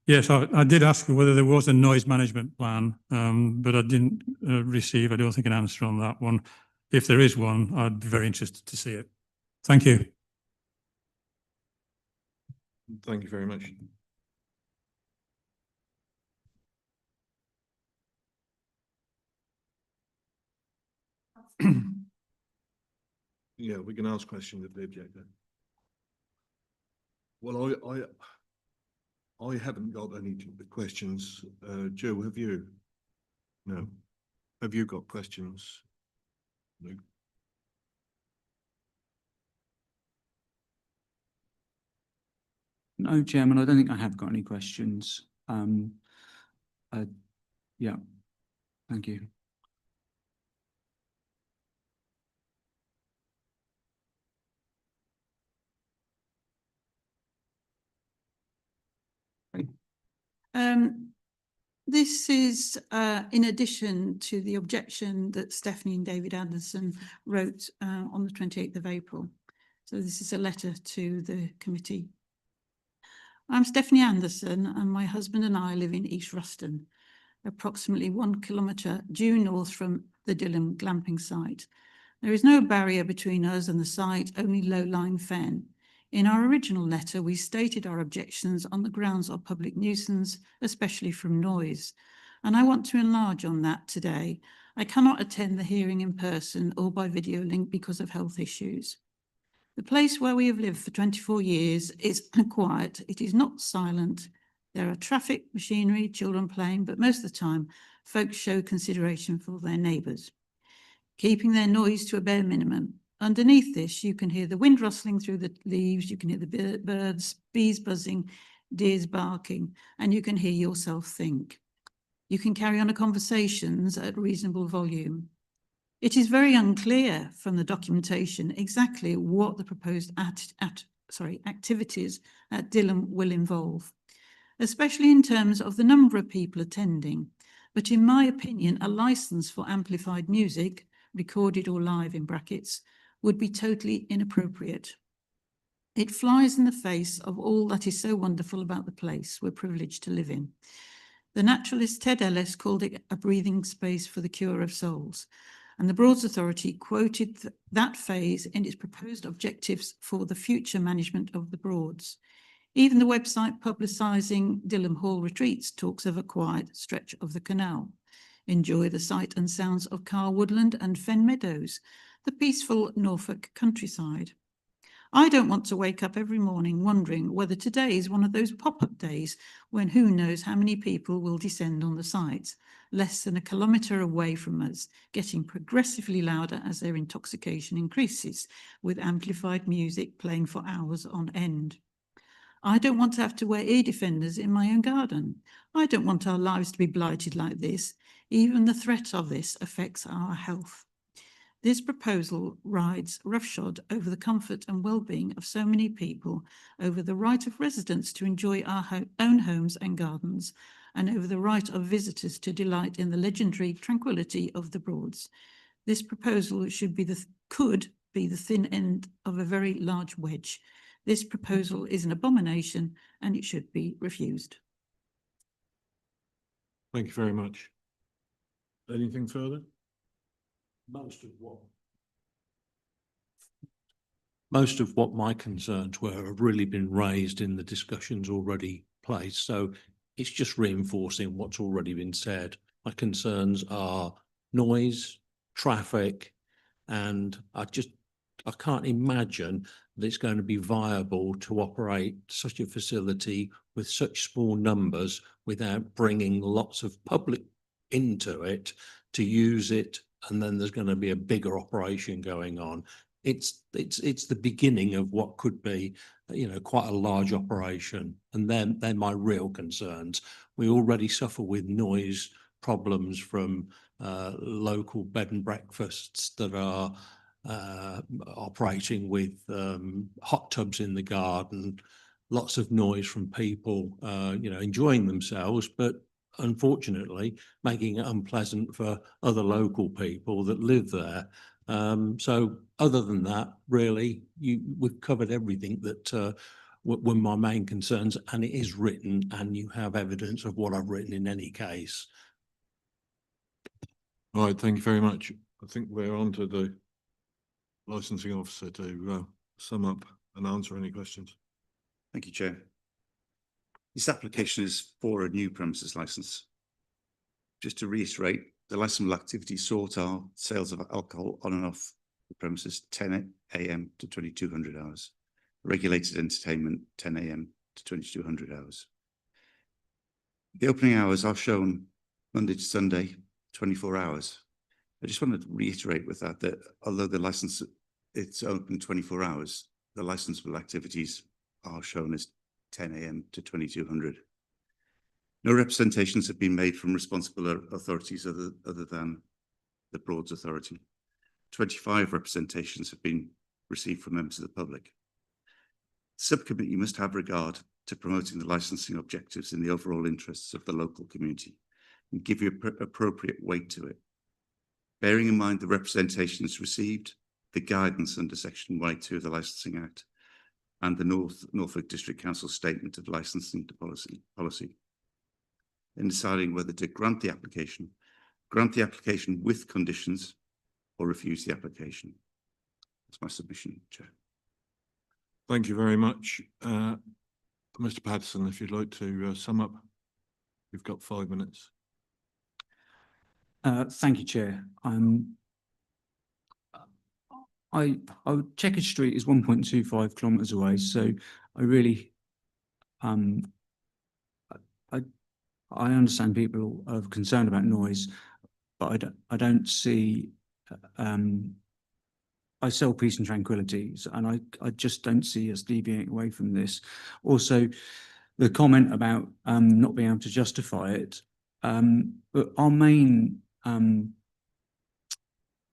Yes, I did ask whether there was a noise management plan, but I didn't receive, I don't think, an answer on that one. If there is one, I'd be very interested to see it. Thank you. Thank you very much. Yeah, we can ask questions if they object. Well, I haven't got any questions. Joe, have you? No. Have you got questions? No. No, Chairman, I don't think I have got any questions. Yeah, thank you. This is in addition to the objection that Stephanie and David Anderson wrote on the 28th of April. So this is a letter to the committee. I'm Stephanie Anderson and my husband and I live in East Ruston, approximately 1 kilometre due north from the Dillham glamping site. There is no barrier between us and the site, only low-lying fen. In our original letter, we stated our objections on the grounds of public nuisance, especially from noise. And I want to enlarge on that today. I cannot attend the hearing in person or by video link because of health issues. The place where we have lived for 24 years is quiet. It is not silent. There are traffic, machinery, children playing, but most of the time, folks show consideration for their neighbours, keeping their noise to a bare minimum. Underneath this, you can hear the wind rustling through the leaves, you can hear the birds, bees buzzing, deers barking, and you can hear yourself think. You can carry on a conversations at reasonable volume. It is very unclear from the documentation exactly what the proposed activities at Dillham will involve, especially in terms of the number of people attending. But in my opinion, a licence for amplified music, recorded or live in brackets, would be totally inappropriate. It flies in the face of all that is so wonderful about the place we're privileged to live in. The naturalist Ted Ellis called it a breathing space for the cure of souls, and the Broads Authority quoted that phase in its proposed objectives for the future management of the Broads. Even the website publicising Dillham Hall retreats talks of a quiet stretch of the canal. Enjoy the sight and sounds of Carr Woodland and Fen Meadows, the peaceful Norfolk countryside. I don't want to wake up every morning wondering whether today is one of those pop-up days when who knows how many people will descend on the site, less than a kilometre away from us, getting progressively louder as their intoxication increases, with amplified music playing for hours on end. I don't want to have to wear ear defenders in my own garden. I don't want our lives to be blighted like this. Even the threat of this affects our health. This proposal rides roughshod over the comfort and well-being of so many people, over the right of residents to enjoy our own homes and gardens, and over the right of visitors to delight in the legendary tranquility of the Broads. This proposal could be the thin end of a very large wedge. This proposal is an abomination and it should be refused. Thank you very much. Anything further? Most of what my concerns were have really been raised in the discussions already placed. So it's just reinforcing what's already been said. My concerns are noise, traffic, and I can't imagine that it's going to be viable to operate such a facility with such small numbers without bringing lots of public into it to use it, and then there's going to be a bigger operation going on. It's the beginning of what could be, quite a large operation, and then they're my real concerns. We already suffer with noise problems from local bed and breakfasts that are operating with hot tubs in the garden, lots of noise from people, enjoying themselves, but unfortunately making it unpleasant for other local people that live there. So other than that, really, we've covered everything that were my main concerns, and it is written, and you have evidence of what I've written in any case. All right, thank you very much. I think we're on to the licensing officer to sum up and answer any questions. Thank you, Chair. This application is for a new premises licence. Just to reiterate, the licensable activities sought are sales of alcohol on and off the premises 10 a.m. to 2200 hours, regulated entertainment 10 a.m. to 2200 hours. The opening hours are shown Monday to Sunday, 24 hours. I just want to reiterate with that although the licence, it's open 24 hours, the licensable activities are shown as 10 a.m. to 2200. No representations have been made from responsible authorities other than the Broads Authority. 25 representations have been received from members of the public. The subcommittee must have regard to promoting the licensing objectives in the overall interests of the local community and give you appropriate weight to it. Bearing in mind the representations received, the guidance under Section Y2 of the Licensing Act, and the Norfolk District Council Statement of Licensing to Policy. In deciding whether to grant the application with conditions or refuse the application. That's my submission, Chair. Thank you very much. Mr. Patterson, if you'd like to sum up, you've got 5 minutes. Thank you, Chair. Chequers Street is 1.25 kilometres away, so I really, I understand people are concerned about noise, but I don't see. I sell peace and tranquility, and I just don't see us deviating away from this. Also, the comment about not being able to justify it. But our main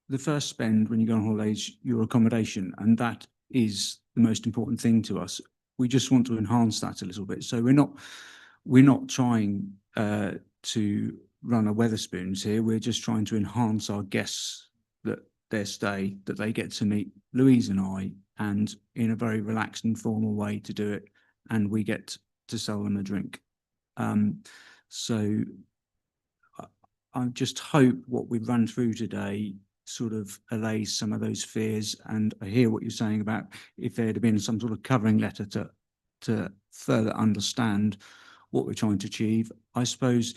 the first spend when you go on holiday is your accommodation, and that is the most important thing to us. We just want to enhance that a little bit. So we're not trying to run a Wetherspoons here. We're just trying to enhance our guests, that their stay, that they get to meet Louise and I, and in a very relaxed and formal way to do it, and we get to sell them a drink. So I just hope what we've run through today sort of allays some of those fears. And I hear what you're saying about if there had been some sort of covering letter to further understand what we're trying to achieve. I suppose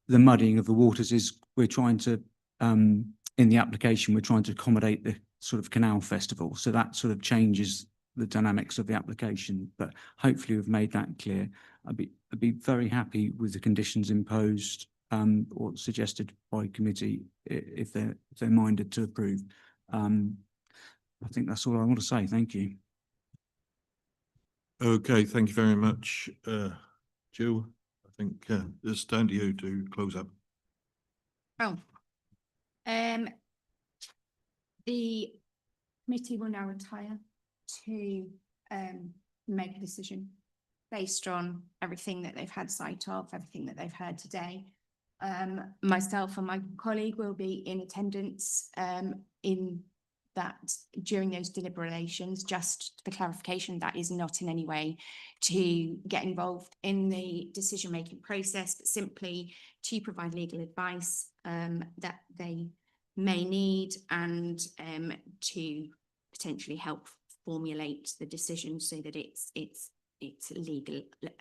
the muddying of the waters is we're trying to, in the application, we're trying to accommodate the sort of canal festival. So that sort of changes the dynamics of the application, but hopefully we've made that clear. I'd be very happy with the conditions imposed or suggested by committee if they're minded to approve. I think that's all I want to say. Thank you. Okay, thank you very much, Jill. I think it's down to you to close up. Oh, the committee will now retire to make a decision based on everything that they've had sight of, everything that they've heard today. Myself and my colleague will be in attendance in that during those deliberations. Just for clarification, that is not in any way to get involved in the decision-making process, but simply to provide legal advice that they may need, and to potentially help formulate the decision so that it's a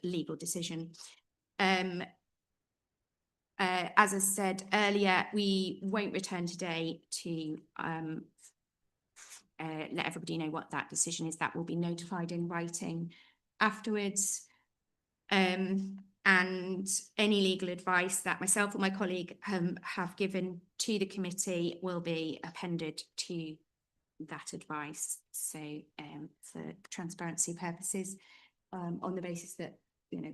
legal decision. As I said earlier, we won't return today to let everybody know what that decision is. That will be notified in writing afterwards. And any legal advice that myself or my colleague have given to the committee will be appended to that advice. So for transparency purposes, on the basis that, you know,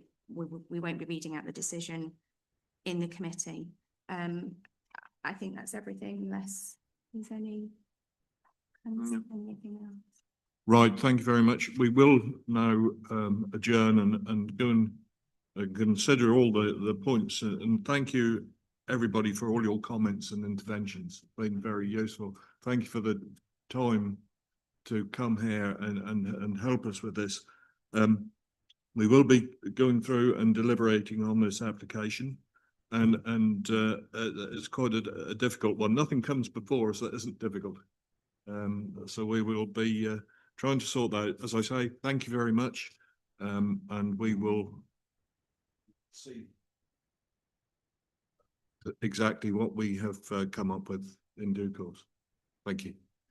we won't be reading out the decision in the committee. I think that's everything, unless there's anything else. Right, thank you very much. We will now adjourn and go and consider all the points, and thank you everybody for all your comments and interventions. It's been very useful. Thank you for the time to come here and help us with this. We will be going through and deliberating on this application, and it's quite a difficult one. Nothing comes before us that isn't difficult. So we will be trying to sort that out. As I say, thank you very much, and we will see exactly what we have come up with in due course. Thank you.